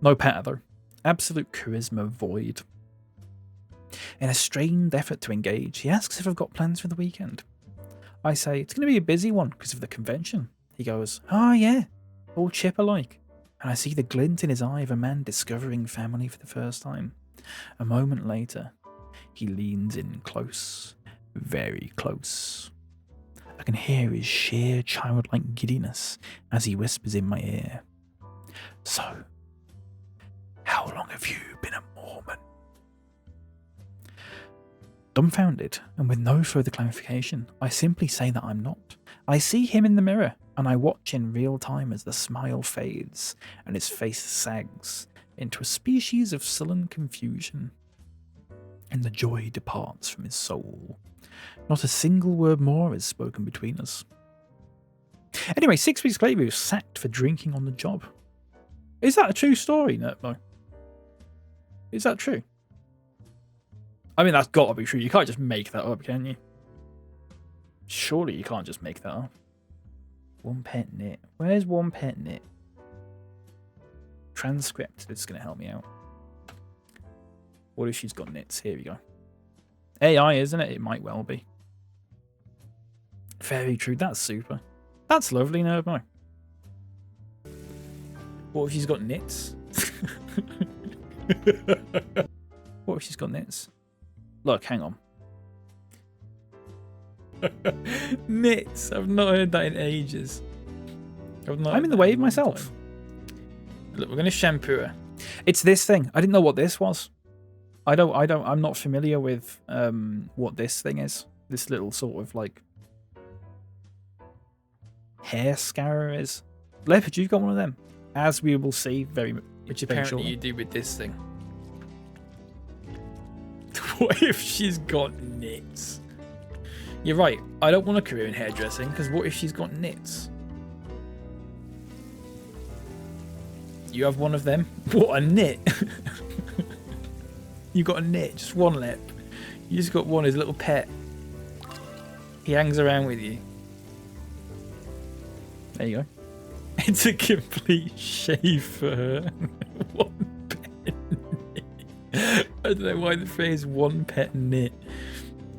No patter though. Absolute charisma void. In a strained effort to engage, he asks if I've got plans for the weekend. I say, it's going to be a busy one because of the convention. He goes, oh yeah, all chip alike. And I see the glint in his eye of a man discovering family for the first time. A moment later, he leans in close, very close. I can hear his sheer childlike giddiness as he whispers in my ear. So, how long have you been a Mormon? Dumbfounded, and with no further clarification, I simply say that I'm not. I see him in the mirror, and I watch in real time as the smile fades and his face sags into a species of sullen confusion. And the joy departs from his soul. Not a single word more is spoken between us. Anyway, 6 weeks later, he was sacked for drinking on the job. Is that a true story, Nurtmo? Is that true? I mean, that's got to be true. You can't just make that up, can you? Surely you can't just make that up. One pet nit. Where's one pet nit? Transcript. This is going to help me out. What if she's got nits? Here we go. AI, isn't it? It might well be. Very true. That's super. That's lovely, Nerdmo. What if she's got nits? What if she's got nits? Look, hang on. Nits. I've not heard that in ages. I'm in the wave myself. Look, we're going to shampoo her. It's this thing. I didn't know what this was. I'm not familiar with what this thing is. This little sort of like hair scourer is. Leopard, you've got one of them. As we will see very much. Which apparently you do with this thing. What if she's got nits? You're right. I don't want a career in hairdressing because what if she's got nits? You have one of them? What, a nit? You got a nit, just one lip. You just got one, his little pet. He hangs around with you. There you go. It's a complete shave for her. One pet nit. I don't know why the phrase one pet nit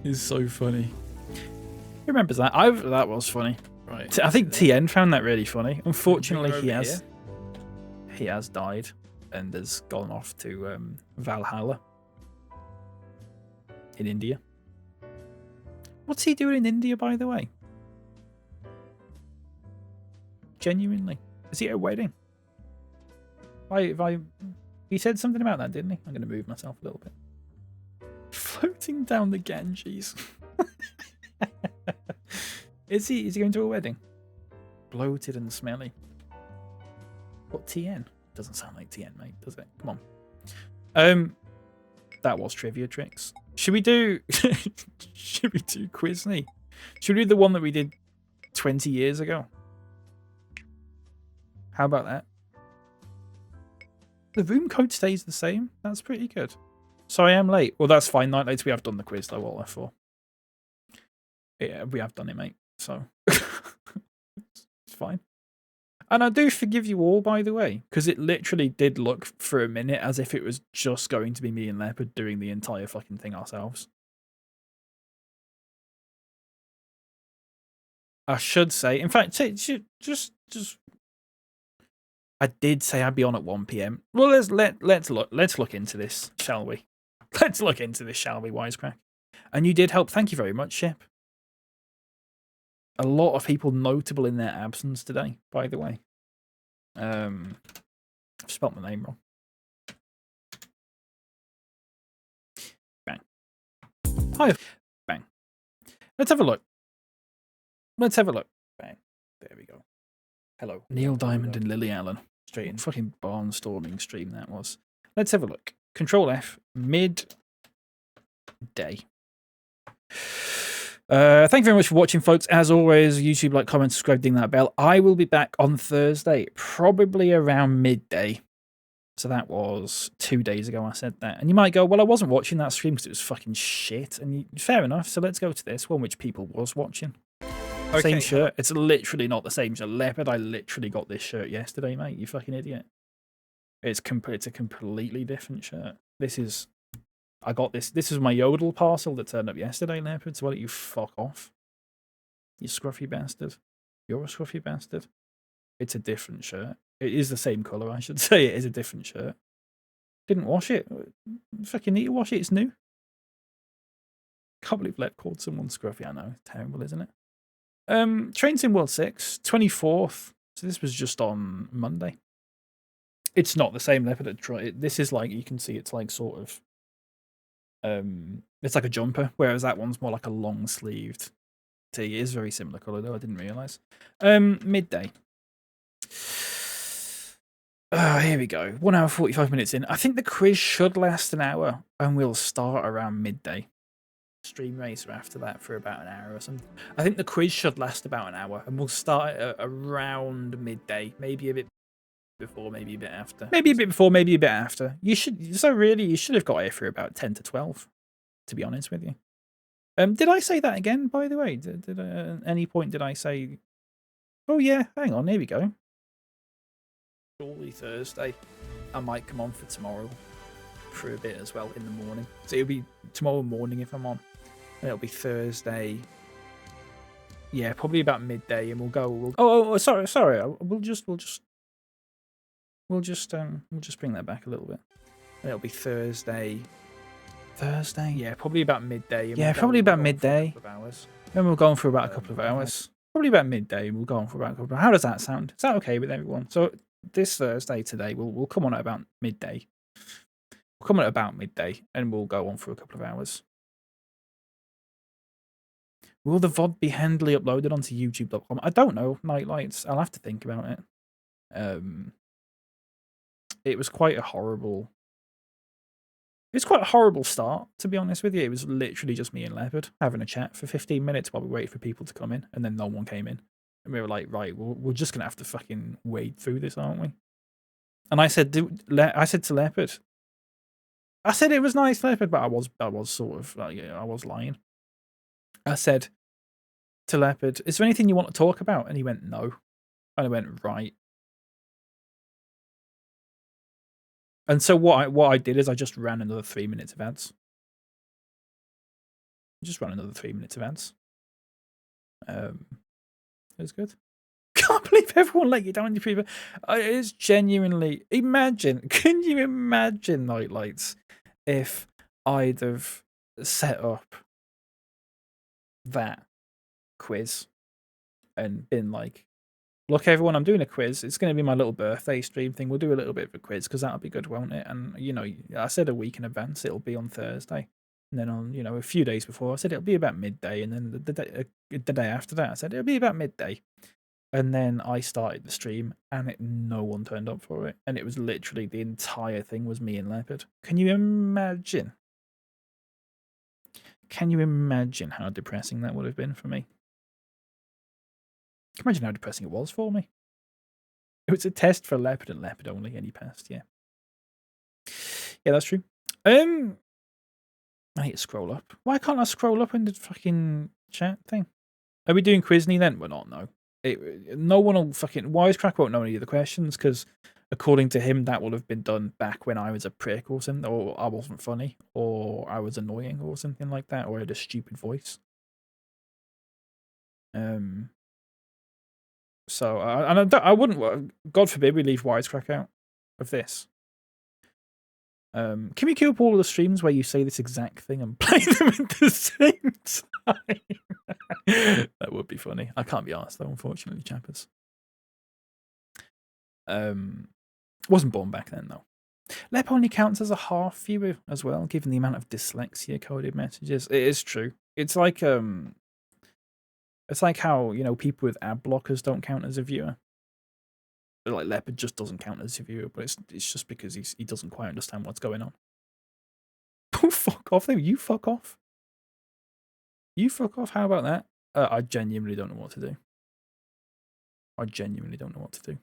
is so funny. Who remembers that? That was funny. Right. I think TN found that really funny. Unfortunately, he has died and has gone off to Valhalla in India. What's he doing in India, by the way? Genuinely, is he at a wedding? He said something about that, didn't he? I'm going to move myself a little bit. Floating down the Ganges. Is he going to a wedding? Bloated and smelly. What, TN? Doesn't sound like TN, mate, does it? Come on. That was trivia tricks. Should we do Quizney? Should we do the one that we did 20 years ago? How about that? The room code stays the same. That's pretty good. So I am late. Well, that's fine. Night later, we have done the quiz, though. What for? Yeah, we have done it, mate. So it's fine. And I do forgive you all, by the way, because it literally did look for a minute as if it was just going to be me and Leopard doing the entire fucking thing ourselves. I should say, in fact, just. I did say I'd be on at 1 PM. Well, let's look into this, shall we? Let's look into this, shall we, Wisecrack? And you did help. Thank you very much, Ship. A lot of people notable in their absence today, by the way. I've spelt my name wrong. Bang. Hi. Bang. Let's have a look. Bang. There we go. Hello. Neil Diamond and Lily Allen. Straight in. Fucking barnstorming stream that was. Let's have a look. Control F. Mid-day. Thank you very much for watching, folks. As always, YouTube, like, comment, subscribe, ding that bell. I will be back on Thursday, probably around midday. So that was 2 days ago I said that. And you might go, well, I wasn't watching that stream because it was fucking shit. And fair enough. So let's go to this one, which people was watching. Okay, Same shirt. It's literally not the same shirt. Leopard, I literally got this shirt yesterday, mate. You fucking idiot. It's a completely different shirt. I got this. This is my Yodel parcel that turned up yesterday, Leopard. So why don't you fuck off? You scruffy bastard. You're a scruffy bastard. It's a different shirt. It is the same colour, I should say. It is a different shirt. Didn't wash it. Fucking need to wash it. It's new. Can't believe Lep called someone scruffy. I know. It's terrible, isn't it? Train Sim World 6, 24th. So this was just on Monday. It's not the same Leopard. This is like, you can see it's like sort of, it's like a jumper, whereas that one's more like a long sleeved tee. It is very similar colour though, I didn't realise. Midday. Here we go. 1 hour 45 minutes in. I think the quiz should last an hour and we'll start around midday. Stream racer after that for about an hour or something. I think the quiz should last about an hour and we'll start around midday. Maybe a bit before, maybe a bit after. Maybe a bit before, maybe a bit after. You should have got here for about 10 to 12, to be honest with you. Did I say that again, by the way? Did at any point did I say, oh yeah, hang on, here we go. Surely Thursday. I might come on for tomorrow for a bit as well in the morning. So it'll be tomorrow morning if I'm on. And it'll be Thursday. Yeah, probably about midday, and we'll go. Sorry. We'll just bring that back a little bit. And it'll be Thursday. Yeah, probably about midday. Yeah, probably about midday. Then we'll go on for about a couple of hours. Probably about midday. We'll go on for about a couple of hours. How does that sound? Is that okay with everyone? So this Thursday today, we'll come on at about midday. We'll come on at about midday, and we'll go on for a couple of hours. Will the VOD be handily uploaded onto YouTube.com? I don't know. Nightlights. I'll have to think about it. It was quite a horrible. It's quite a horrible start, to be honest with you. It was literally just me and Leopard having a chat for 15 minutes while we waited for people to come in, and then no one came in. And we were like, right, we're just gonna have to fucking wade through this, aren't we? And I said to Leopard, I said it was nice, Leopard, but I was sort of like, I was lying. I said to Leopard, is there anything you want to talk about? And he went, no. And I went, right. And so what I did is I just ran another 3 minutes of ads. Just ran another 3 minutes of ads. It was good. Can't believe everyone let you down, you people. It's genuinely, can you imagine Nightlights if I'd have set up that quiz and been like, look, everyone, I'm doing a quiz. It's going to be my little birthday stream thing. We'll do a little bit of a quiz because that'll be good, won't it? And, you know, I said a week in advance it'll be on Thursday. And then on, you know, a few days before, I said it'll be about midday. And then the day after that, I said it'll be about midday. And then I started the stream and no one turned up for it. And it was literally the entire thing was me and Leopard. Can you imagine? Can you imagine how depressing that would have been for me? Can you imagine how depressing it was for me? It was a test for Leopard and Leopard only, and he passed, yeah. Yeah, that's true. I need to scroll up. Why can't I scroll up in the fucking chat thing? Are we doing Quizney then? We're not, no. No one will fucking... Wisecrack won't know any of the questions, because according to him, that will have been done back when I was a prick or something, or I wasn't funny, or I was annoying or something like that, or I had a stupid voice. So, I wouldn't... God forbid we leave Wisecrack out of this. Can we queue up all of the streams where you say this exact thing and play them at the same time? That would be funny. I can't be asked though, unfortunately, chappers. Wasn't born back then though. Lep only counts as a half viewer as well, given the amount of dyslexia coded messages. It is true. It's like how, you know, people with ad blockers don't count as a viewer. Like Leopard just doesn't count as a viewer, but it's just because he doesn't quite understand what's going on. Oh, fuck off, though. You fuck off. You fuck off. How about that? I genuinely don't know what to do. I genuinely don't know what to do.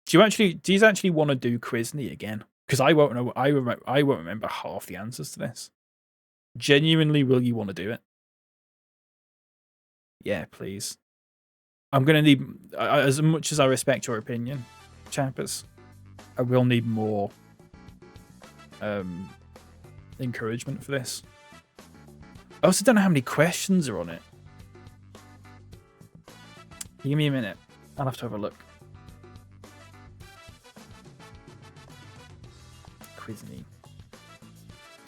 Do you actually want to do Quizney again? Because I won't know. I won't remember half the answers to this. Genuinely, will you want to do it? Yeah, please. I'm gonna need, as much as I respect your opinion, chappers, I will need more encouragement for this. I also don't know how many questions are on it. Give me a minute. I'll have to have a look. Quizney.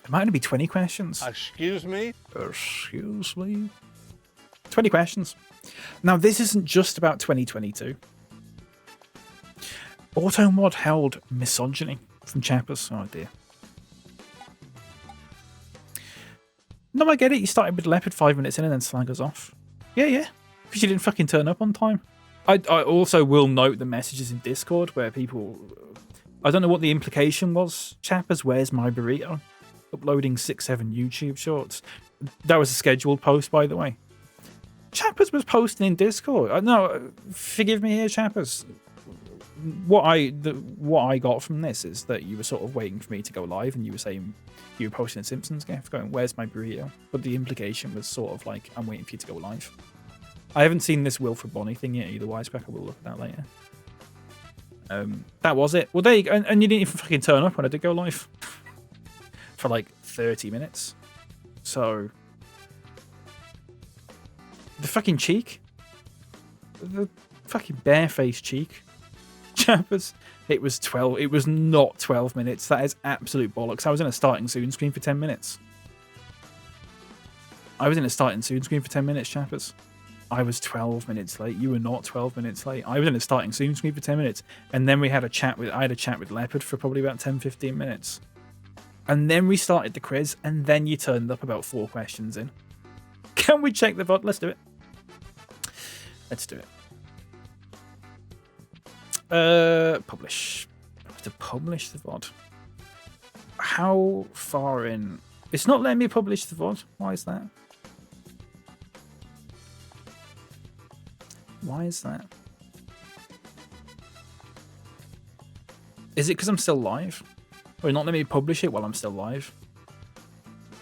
There might only be 20 questions. Excuse me? Excuse me? 20 questions. Now, this isn't just about 2022. Automod held misogyny from chappers. Oh, dear. No, I get it. You started with Leopard 5 minutes in and then slag us off. Yeah. Because you didn't fucking turn up on time. I also will note the messages in Discord where people... I don't know what the implication was. Chappers, where's my burrito? Uploading 6-7 YouTube shorts. That was a scheduled post, by the way. Chappers was posting in Discord. No, forgive me here, Chappers. What I got from this is that you were sort of waiting for me to go live, and you were saying you were posting a Simpsons gif, going, "Where's my burrito?" But the implication was sort of like, "I'm waiting for you to go live." I haven't seen this Wilfred Bonny thing yet either, Wisecrack. I will look at that later. That was it. Well, there you go. And you didn't even fucking turn up when I did go live for like 30 minutes. So the fucking cheek, the fucking barefaced cheek, chappers. It was 12. It was not 12 minutes. That is absolute bollocks. I was in a starting soon screen for 10 minutes. I was in a starting soon screen for 10 minutes, chappers. I was 12 minutes late. You were not 12 minutes late. I was in a starting Zoom screen for 10 minutes. And then I had a chat with Leopard for probably about 10-15 minutes. And then we started the quiz. And then you turned up about 4 questions in. Can we check the VOD? Let's do it. Let's do it. Publish. I have to publish the VOD. How far in? It's not letting me publish the VOD. Why is that? Why is that? Is it because I'm still live? Or not let me publish it while I'm still live?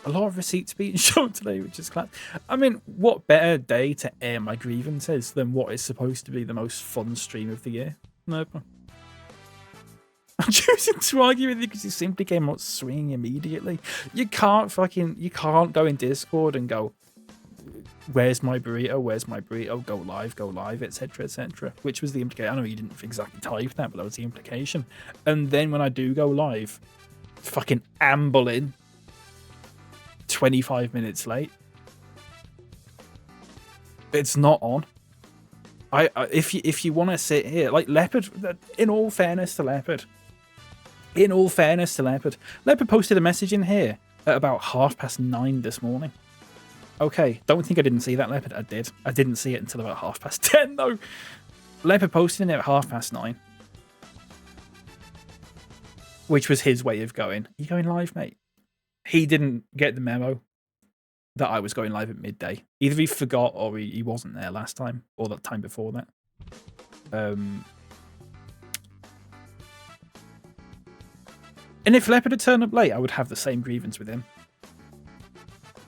A lot of receipts being shown today, which is class. I mean, what better day to air my grievances than what is supposed to be the most fun stream of the year? No. I'm choosing to argue with you because you simply came out swinging immediately. You can't go in Discord and go, "Where's my burrito? Where's my burrito? Go live, etc., etc." Which was the implication. I know you didn't exactly type that, but that was the implication. And then when I do go live, fucking amble in 25 minutes late. It's not on. If you want to sit here, like Leopard, in all fairness to Leopard, Leopard posted a message in here at about 9:30 this morning. Okay, don't think I didn't see that, Leopard. I did. I didn't see it until about 10:30 though. Leopard posted it at 9:30, which was his way of going, "You going live, mate?" He didn't get the memo that I was going live at midday. Either he forgot or he wasn't there last time or that time before that. And if Leopard had turned up late, I would have the same grievance with him.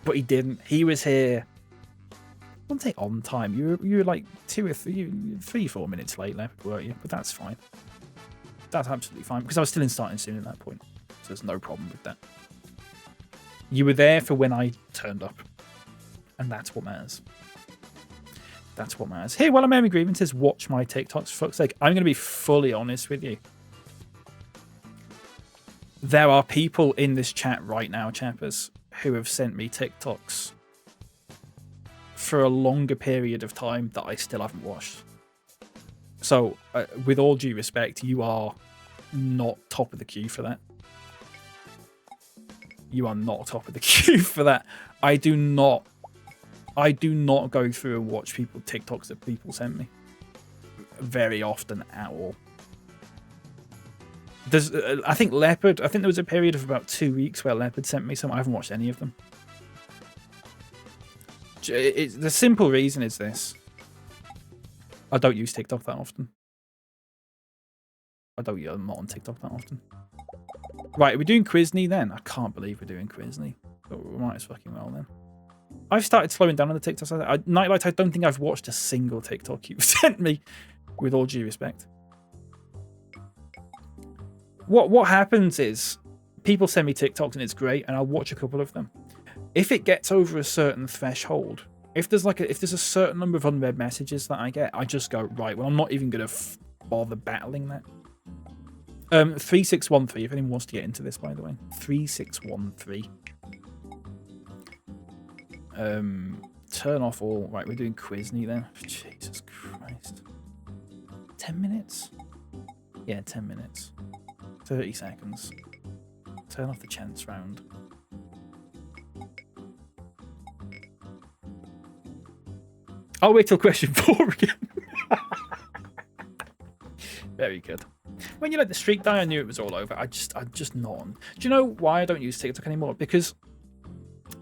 But he didn't. He was here. I wouldn't say on time. You were like 2 or 3, 4 minutes late, Leopard, weren't you? But that's fine. That's absolutely fine because I was still in starting soon at that point, so there's no problem with that. You were there for when I turned up, and that's what matters. That's what matters. Here, while I'm airing grievances, watch my TikToks. For fuck's sake, I'm going to be fully honest with you. There are people in this chat right now, chappers, who have sent me TikToks for a longer period of time that I still haven't watched. So, with all due respect, you are not top of the queue for that. You are not top of the queue for that. I do not go through and watch people TikToks that people send me very often at all. There's, I think there was a period of about 2 weeks where Leopard sent me some. I haven't watched any of them. The simple reason is this. I don't use TikTok that often. I'm not on TikTok that often. Right, are we doing Quizney then? I can't believe we're doing Quizney. But we might as fucking well then. I've started slowing down on the TikToks. Nightlight, I don't think I've watched a single TikTok you've sent me, with all due respect. What happens is, people send me TikToks and it's great, and I'll watch a couple of them. If it gets over a certain threshold, if there's a certain number of unread messages that I get, I just go, right, well, I'm not even going to bother battling that. 3613, if anyone wants to get into this, by the way. 3613. Turn off all. Right, we're doing Quizney then. Jesus Christ. 10 minutes? Yeah, 10 minutes. 30 seconds. Turn off the chance round. I'll wait till question 4 again. Very good. When you let the streak die, I knew it was all over. I'm just not on. Do you know why I don't use TikTok anymore? Because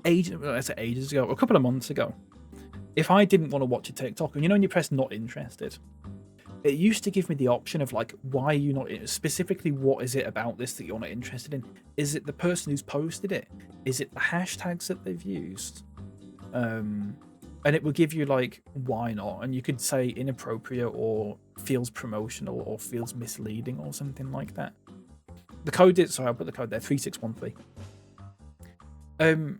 ages ago, a couple of months ago, if I didn't want to watch a TikTok, and you know when you press not interested, it used to give me the option of like, why are you not, specifically what is it about this that you're not interested in? Is it the person who's posted it? Is it the hashtags that they've used? And it will give you like, why not? And you could say inappropriate or feels promotional or feels misleading or something like that. The code is, sorry, I'll put the code there, 3613.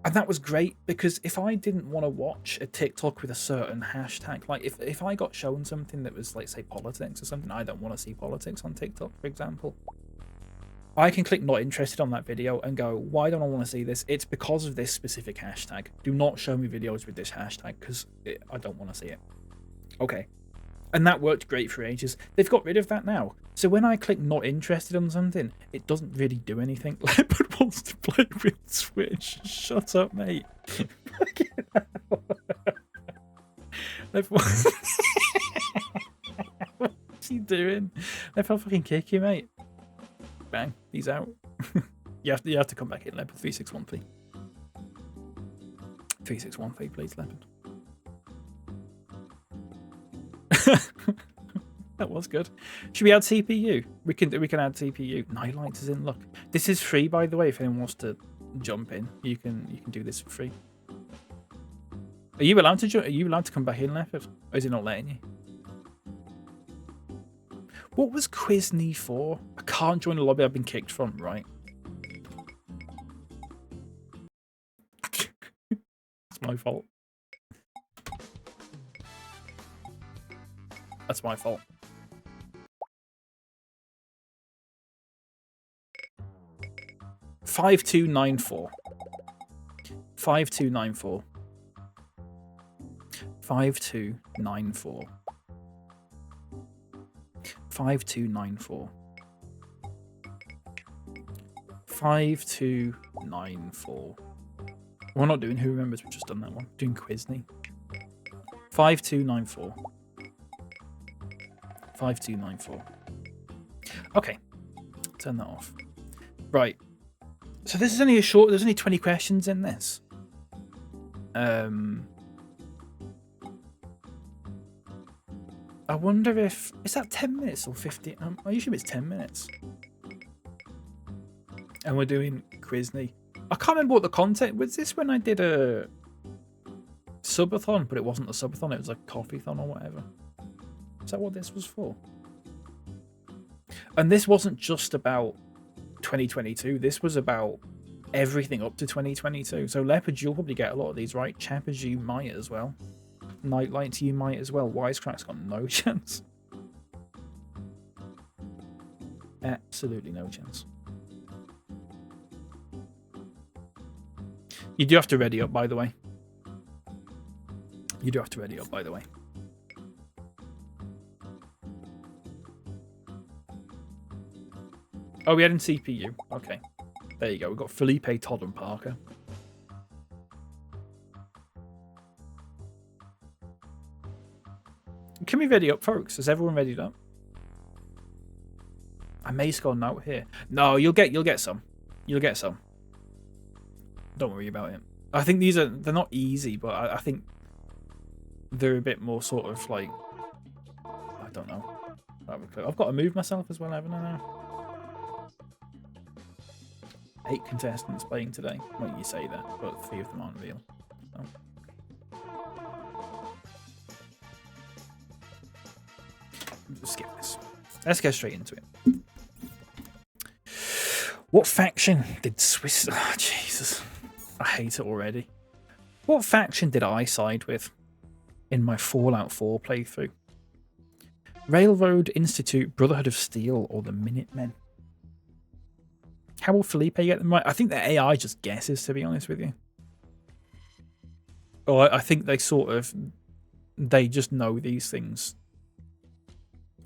And that was great because if I didn't want to watch a TikTok with a certain hashtag, like if I got shown something that was like, say, politics or something, I don't want to see politics on TikTok, for example. I can click not interested on that video and go, why don't I want to see this? It's because of this specific hashtag. Do not show me videos with this hashtag because I don't want to see it. Okay. And that worked great for ages. They've got rid of that now. So when I click not interested on something, it doesn't really do anything. Leopard wants to play with Switch. Shut up, mate. What's he doing? Leopard fucking kick you, mate. Bang, he's out. you have to come back in, Leopard. 3613. 3613, please, Leopard. That was good. Should we add CPU? We can add CPU. Nightlight is in. Look, this is free, by the way. If anyone wants to jump in, you can do this for free. Are you allowed to? Are you allowed to come back in, Leopard? Or is it not letting you? What was Quizney for? I can't join the lobby I've been kicked from, right? It's my fault. That's my fault. Five two nine four. 5294. 5294. 5294. 5294. We're not doing Who Remembers, we've just done that one. Doing Quizney. 5294. 5294. Okay. Turn that off. Right. So this is only a short, there's only 20 questions in this. I wonder if, is that 10 minutes or 15? I usually it's 10 minutes. And we're doing Quizney. I can't remember what the content, was this when I did a subathon, but it wasn't a subathon, it was a coffeethon or whatever. Is that what this was for? And this wasn't just about 2022, this was about everything up to 2022. So Leopard, you'll probably get a lot of these, right? Chappers, you might as well. Nightlights, you might as well. Wisecrack's got no chance. Absolutely no chance. You do have to ready up, by the way. You do have to ready up, by the way. Oh, we had in CPU. Okay. There you go. We've got Felipe, Todd, and Parker. Can we ready up, folks? Has everyone readied up? I may score a note here. No, you'll get some. You'll get some. Don't worry about it. I think they're not easy, but I think they're a bit more sort of like, I don't know. I've got to move myself as well, haven't I now? 8 contestants playing today. Well, you say that, but 3 of them aren't real. So. Skip this. Let's go straight into it. What faction did Swiss... Oh, Jesus. I hate it already. What faction did I side with in my Fallout 4 playthrough? Railroad, Institute, Brotherhood of Steel, or the Minutemen? How will Felipe get them right? I think the AI just guesses, to be honest with you. Or I think they sort of... They just know these things.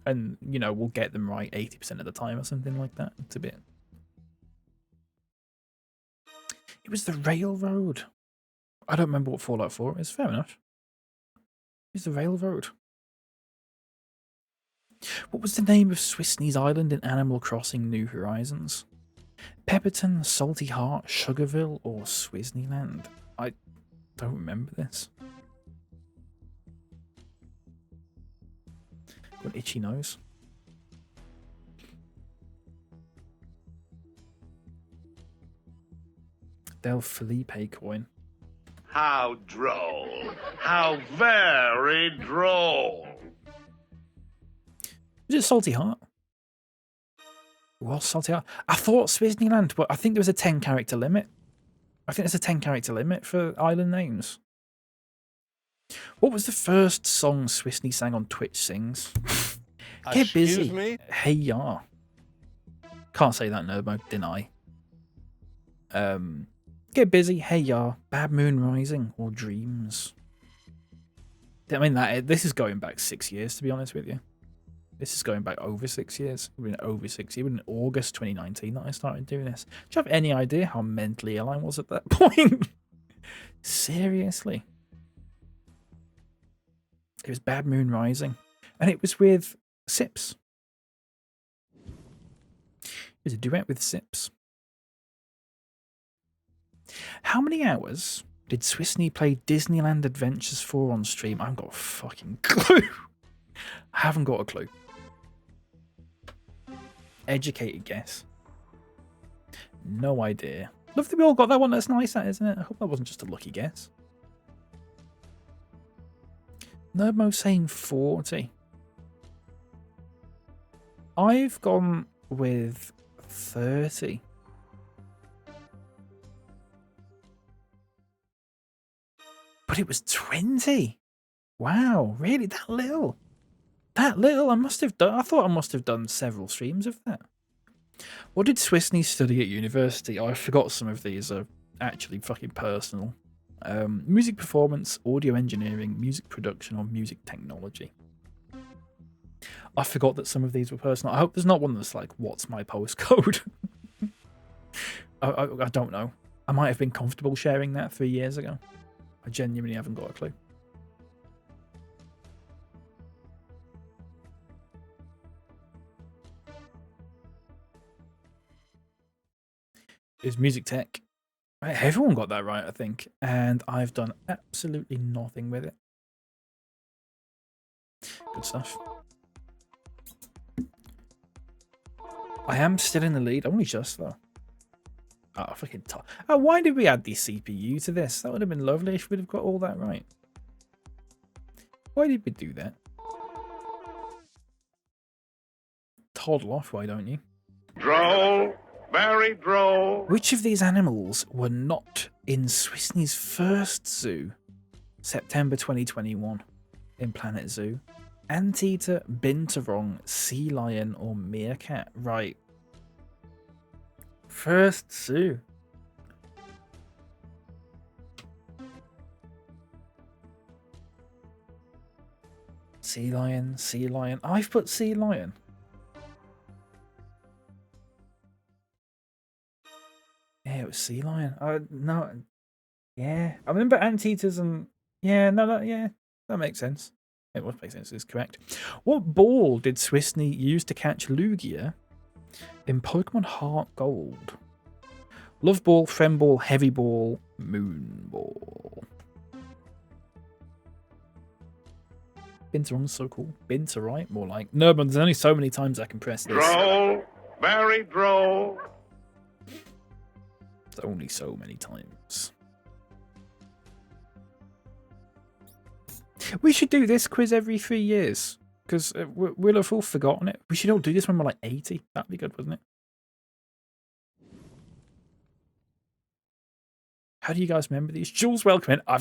And, you know, we'll get them right 80% of the time or something like that. It's a bit... It was the Railroad. I don't remember what Fallout 4 is. Fair enough. It was the Railroad. What was the name of Swissney's Island in Animal Crossing New Horizons? Pepperton, Salty Heart, Sugarville, or Swisneyland? I don't remember this. Got itchy nose. Del Felipe coin. How droll. How very droll. Was it Salty Heart? It was Salty Heart. I thought Swisneyland, but I think there was a 10-character limit. I think there's a 10-character limit for island names. What was the first song Swisney sang on Twitch Sings? Get busy. Me? Hey ya. Can't say that no, but deny. Get busy. Hey ya. Bad Moon Rising or Dreams. I mean this is going back 6 years, to be honest with you. This is going back over 6 years. It was over 6 years. It was in August 2019 that I started doing this. Do you have any idea how mentally ill I was at that point? Seriously. It was Bad Moon Rising. And it was with Sips. It was a duet with Sips. How many hours did Swissney play Disneyland Adventures 4 on stream? I haven't got a fucking clue. I haven't got a clue. Educated guess. No idea. Love that we all got that one. That's nice, that, isn't it? I hope that wasn't just a lucky guess. Nerdmo saying 40. I've gone with 30. But it was 20. Wow, really? That little? That little? I thought I must have done several streams of that. What did Swissney study at university? Oh, I forgot some of these are actually fucking personal. Music performance, audio engineering, music production, or music technology. I forgot that some of these were personal. I hope there's not one that's like, what's my postcode? I don't know. I might have been comfortable sharing that 3 years ago. I genuinely haven't got a clue. It's music tech. Right, everyone got that right, I think. And I've done absolutely nothing with it. Good stuff. I am still in the lead. Only just, though. Oh, fucking top. Oh, why did we add the CPU to this? That would have been lovely if we'd have got all that right. Why did we do that? Toddle off, why don't you? Droll. Very droll. Which of these animals were not in Swissney's first zoo? September 2021 in Planet Zoo. Anteater, binturong, sea lion, or meerkat? Right. First zoo. Sea lion, sea lion. I've put sea lion. Yeah, it was sea lion. No. Yeah. I remember anteaters and... Yeah, no, yeah. That makes sense. It would make sense. It's correct. What ball did Swissney use to catch Lugia in Pokemon Heart Gold? Love ball, friend ball, heavy ball, moon ball. Binter so cool. Binter, right? More like. No, but there's only so many times I can press this. Droll, very droll. There's only so many times. We should do this quiz every 3 years. Because we'll have all forgotten it. We should all do this when we're like 80. That'd be good, wouldn't it? How do you guys remember these? Jules, welcome in. I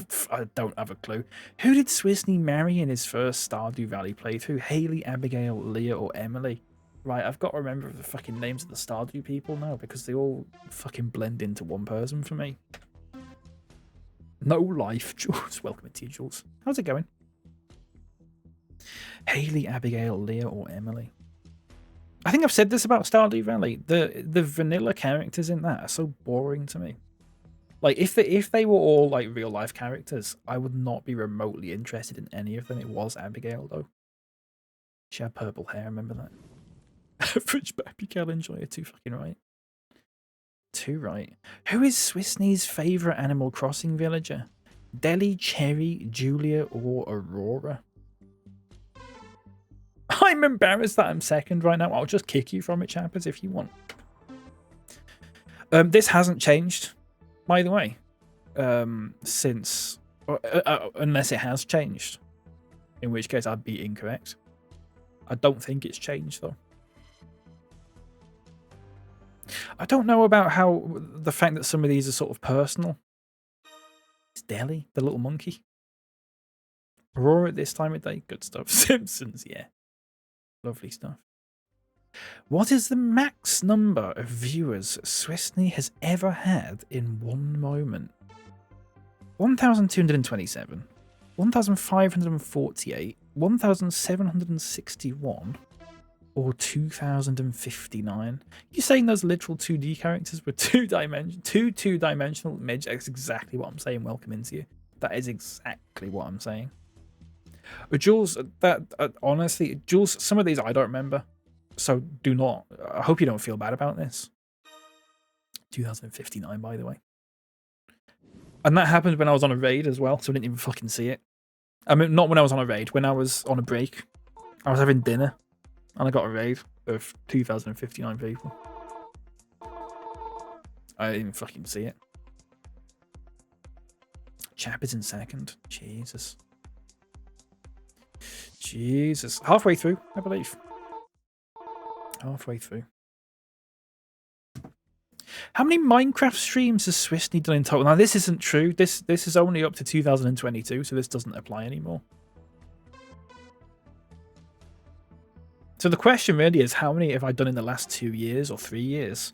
don't have a clue. Who did Swisney marry in his first Stardew Valley playthrough? Haley, Abigail, Leah, or Emily? Right, I've got to remember the fucking names of the Stardew people now because they all fucking blend into one person for me. No life, Jules. Welcome to you, Jules. How's it going? Haley, Abigail, Leah, or Emily? I think I've said this about Stardew Valley. The vanilla characters in that are so boring to me. Like, if they were all, like, real-life characters, I would not be remotely interested in any of them. It was Abigail, though. She had purple hair, remember that? Average BapyCal enjoyer, too fucking right. Too right. Who is Swisney's favourite Animal Crossing villager? Deli, Cherry, Julia, or Aurora? I'm embarrassed that I'm second right now. I'll just kick you from it, chappers, if you want. This hasn't changed, by the way, since... unless it has changed. In which case, I'd be incorrect. I don't think it's changed, though. I don't know about how... the fact that some of these are sort of personal. It's Deli, the little monkey. Aurora at this time of day. Good stuff. Simpsons, yeah. Lovely stuff. What is the max number of viewers Swisney has ever had in one moment? 1,227, 1,548, 1,761, or 2,059? You're saying those literal 2D characters were two-dimensional midgets? That's exactly what I'm saying. Welcome into you. That is exactly what I'm saying. Jules, honestly, Jules, some of these I don't remember. So do not. I hope you don't feel bad about this. 2059, by the way. And that happened when I was on a raid as well, so I didn't even fucking see it. I mean, not when I was on a raid. When I was on a break, I was having dinner, and I got a raid of 2,059 people. I didn't even fucking see it. Chap is in second. Jesus. Jesus. Halfway through, I believe. Halfway through. How many Minecraft streams has Swisney done in total? Now, this isn't true. This is only up to 2022, so this doesn't apply anymore. So the question really is, how many have I done in the last 2 years or 3 years?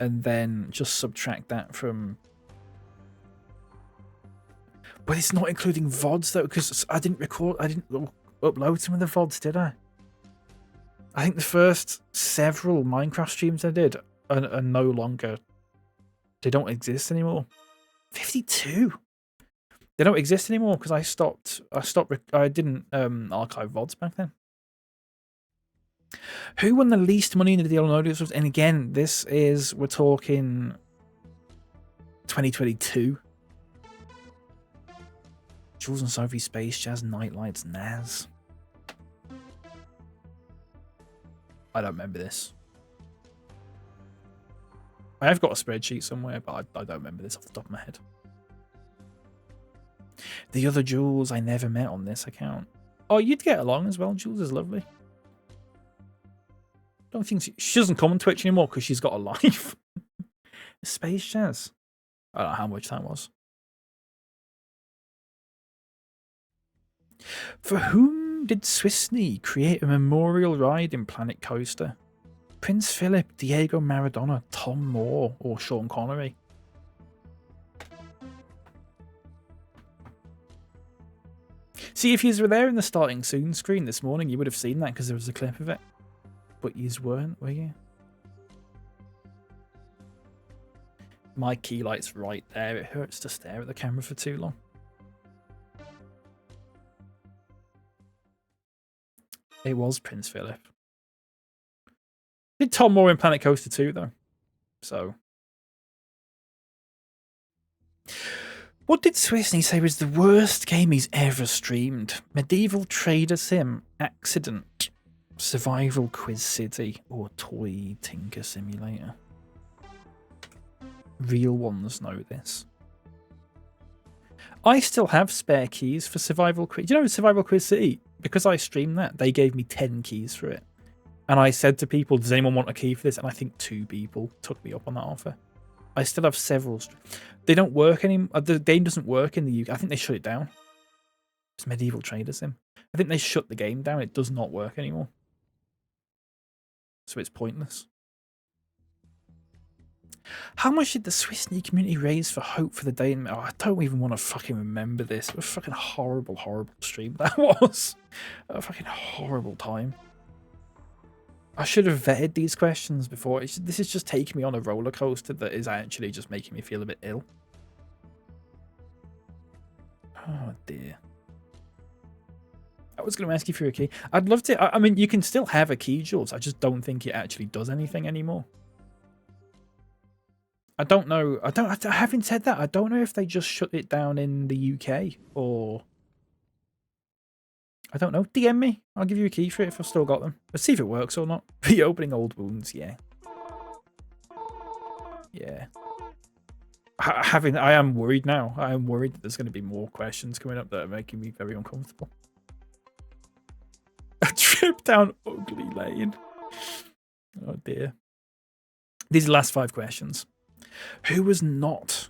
And then just subtract that from... But it's not including VODs, though, because I didn't upload some of the VODs, did I? I think the first several Minecraft streams I did are no longer... They don't exist anymore. 52? They don't exist anymore because I didn't archive VODs back then. Who won the least money in the deal on audios? And again, we're talking 2022. Jules and Sophie, Space Jazz, Nightlights, Naz. I don't remember this. I have got a spreadsheet somewhere, but I don't remember this off the top of my head. The other Jules I never met on this account. Oh, you'd get along as well. Jules is lovely. Don't think she doesn't come on Twitch anymore because she's got a life. Space Jazz. I don't know how much that was. For whom did Swisney create a memorial ride in Planet Coaster? Prince Philip, Diego Maradona, Tom Moore, or Sean Connery? See, if you were there in the starting soon screen this morning, you would have seen that because there was a clip of it. But you weren't, were you? My key light's right there. It hurts to stare at the camera for too long. It was Prince Philip. Did Tom Moore in Planet Coaster 2, though. So, What did Swissney say was the worst game he's ever streamed? Medieval Trader Sim, Accident, Survival Quiz City, or Toy Tinker Simulator? Real ones know this. I still have spare keys for Survival Quiz. Do you know Survival Quiz City? Because I streamed that, they gave me 10 keys for it. And I said to people, does anyone want a key for this? And I think 2 people took me up on that offer. I still have several. They don't work anymore. The game doesn't work in the UK. I think they shut it down. It's Medieval Trader Sim. I think they shut the game down. It does not work anymore. So it's pointless. How much did the Swissney community raise for Hope for the Day? Oh, I don't even want to fucking remember this. It was a fucking horrible, horrible stream. That was a fucking horrible time. I should have vetted these questions before. This is just taking me on a roller coaster that is actually just making me feel a bit ill. Oh dear. I was going to ask you for a key. I'd love to. I mean, you can still have a key, Jules. I just don't think it actually does anything anymore. I don't know. Having said that, I don't know if they just shut it down in the UK or. I don't know. DM me. I'll give you a key for it if I've still got them. Let's see if it works or not. Reopening old wounds, yeah. Yeah. I am worried now. I am worried that there's going to be more questions coming up that are making me very uncomfortable. A trip down ugly lane. Oh dear. These are the last 5 questions. Who was not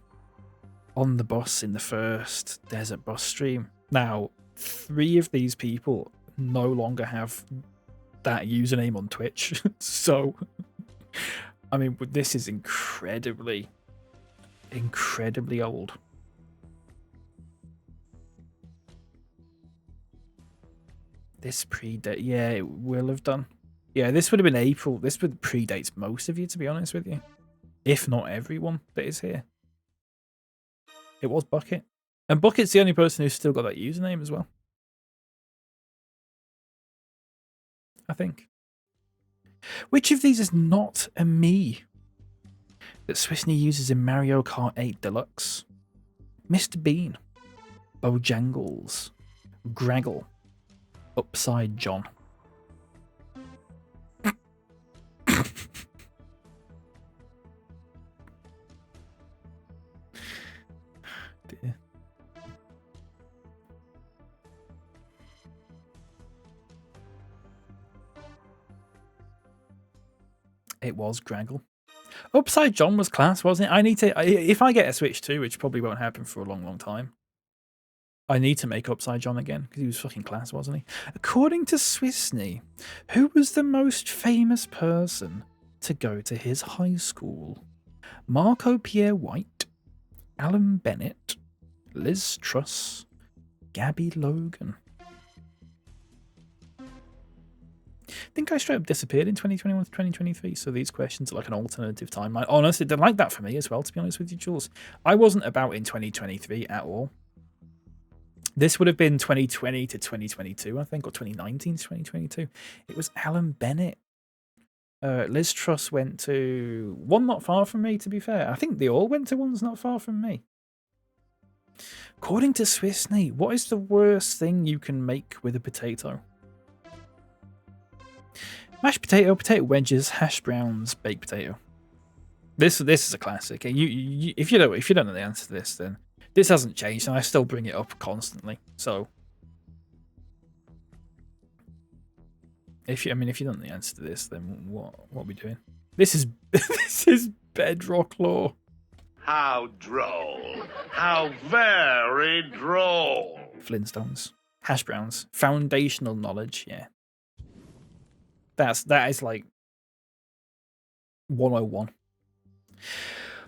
on the bus in the first Desert Bus stream? Now, 3 of these people no longer have that username on Twitch. So, I mean, this is incredibly old. This predate, yeah, it will have done. Yeah, this would have been April. This would predate most of you, to be honest with you. If not everyone that is here. It was Bucket. And Bucket's the only person who's still got that username as well. I think. Which of these is not a me that Swissney uses in Mario Kart 8 Deluxe? Mr. Bean, Bojangles, Graggle, Upside John. Dear. It was Graggle. Upside John was class, wasn't it? I need to, if I get a Switch 2, which probably won't happen for a long, long time, I need to make Upside John again, because he was fucking class, wasn't he? According to Swissney, who was the most famous person to go to his high school? Marco Pierre White, Alan Bennett, Liz Truss, Gabby Logan. I think I straight up disappeared in 2021 to 2023, so these questions are like an alternative timeline. Honestly, they're like that for me as well, to be honest with you, Jules. I wasn't about in 2023 at all. This would have been 2020 to 2022, I think, or 2019 to 2022. It was Alan Bennett. Liz Truss went to one not far from me, to be fair. I think they all went to ones not far from me. According to Swissney, what is the worst thing you can make with a potato? Mashed potato, potato wedges, hash browns, baked potato. This is a classic. If you don't know the answer to this, then this hasn't changed, and I still bring it up constantly. So, if you don't know the answer to this, then what are we doing? This is this is bedrock law. How droll. How very droll. Flintstones, hash browns, foundational knowledge. Yeah. That is like 101.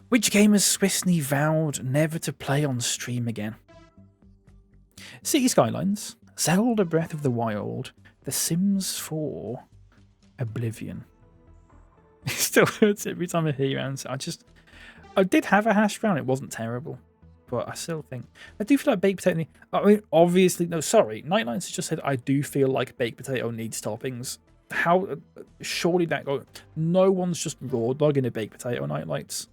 Which game has Swissney vowed never to play on stream again? City Skylines, Zelda Breath of the Wild, The Sims 4, Oblivion. It still hurts every time I hear your answer. I did have a hash brown. It wasn't terrible. But I still think... I do feel like baked potato... I mean, obviously... No, sorry. Nightlights just said, I do feel like baked potato needs toppings. How... Surely that go... No one's just raw dogging a baked potato, Nightlights.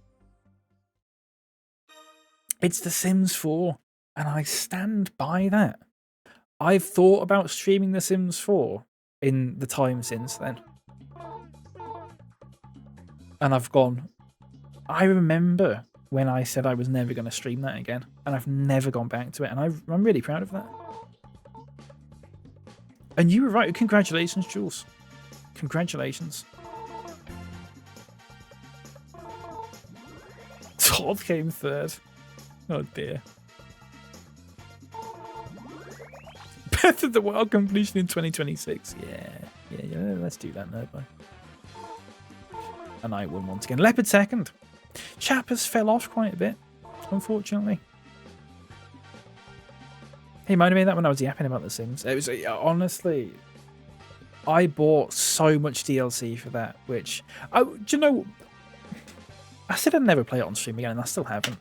It's The Sims 4, and I stand by that. I've thought about streaming The Sims 4 in the time since then. And I've gone, I remember when I said I was never going to stream that again, and I've never gone back to it, and I'm really proud of that. And you were right. Congratulations, Jules. Congratulations. Todd came third. Oh dear. Breath of the Wild completion in 2026. Yeah, let's do that now, bye. And I won once again. Leopard second. Chappers fell off quite a bit, unfortunately. He might have made that when I was yapping about The Sims. It was honestly, I bought so much DLC for that, which do you know? I said I'd never play it on stream again, and I still haven't.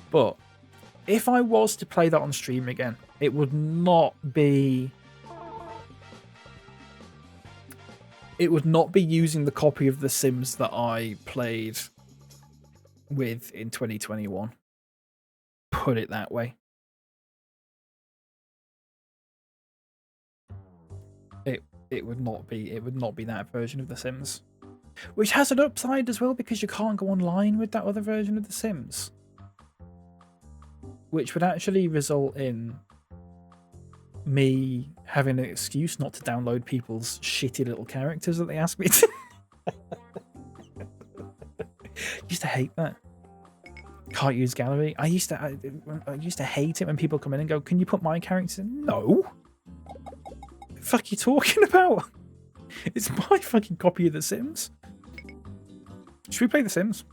But if I was to play that on stream again, it would not be. It would not be using the copy of The Sims that I played with in 2021. Put it that way. It would not be that version of The Sims. Which has an upside as well, because you can't go online with that other version of The Sims. Which would actually result in me having an excuse not to download people's shitty little characters that they ask me to. Used to hate that. Can't use gallery. I used to hate it when people come in and go, "Can you put my characters in?" No. What the fuck are you talking about? It's my fucking copy of The Sims. Should we play The Sims?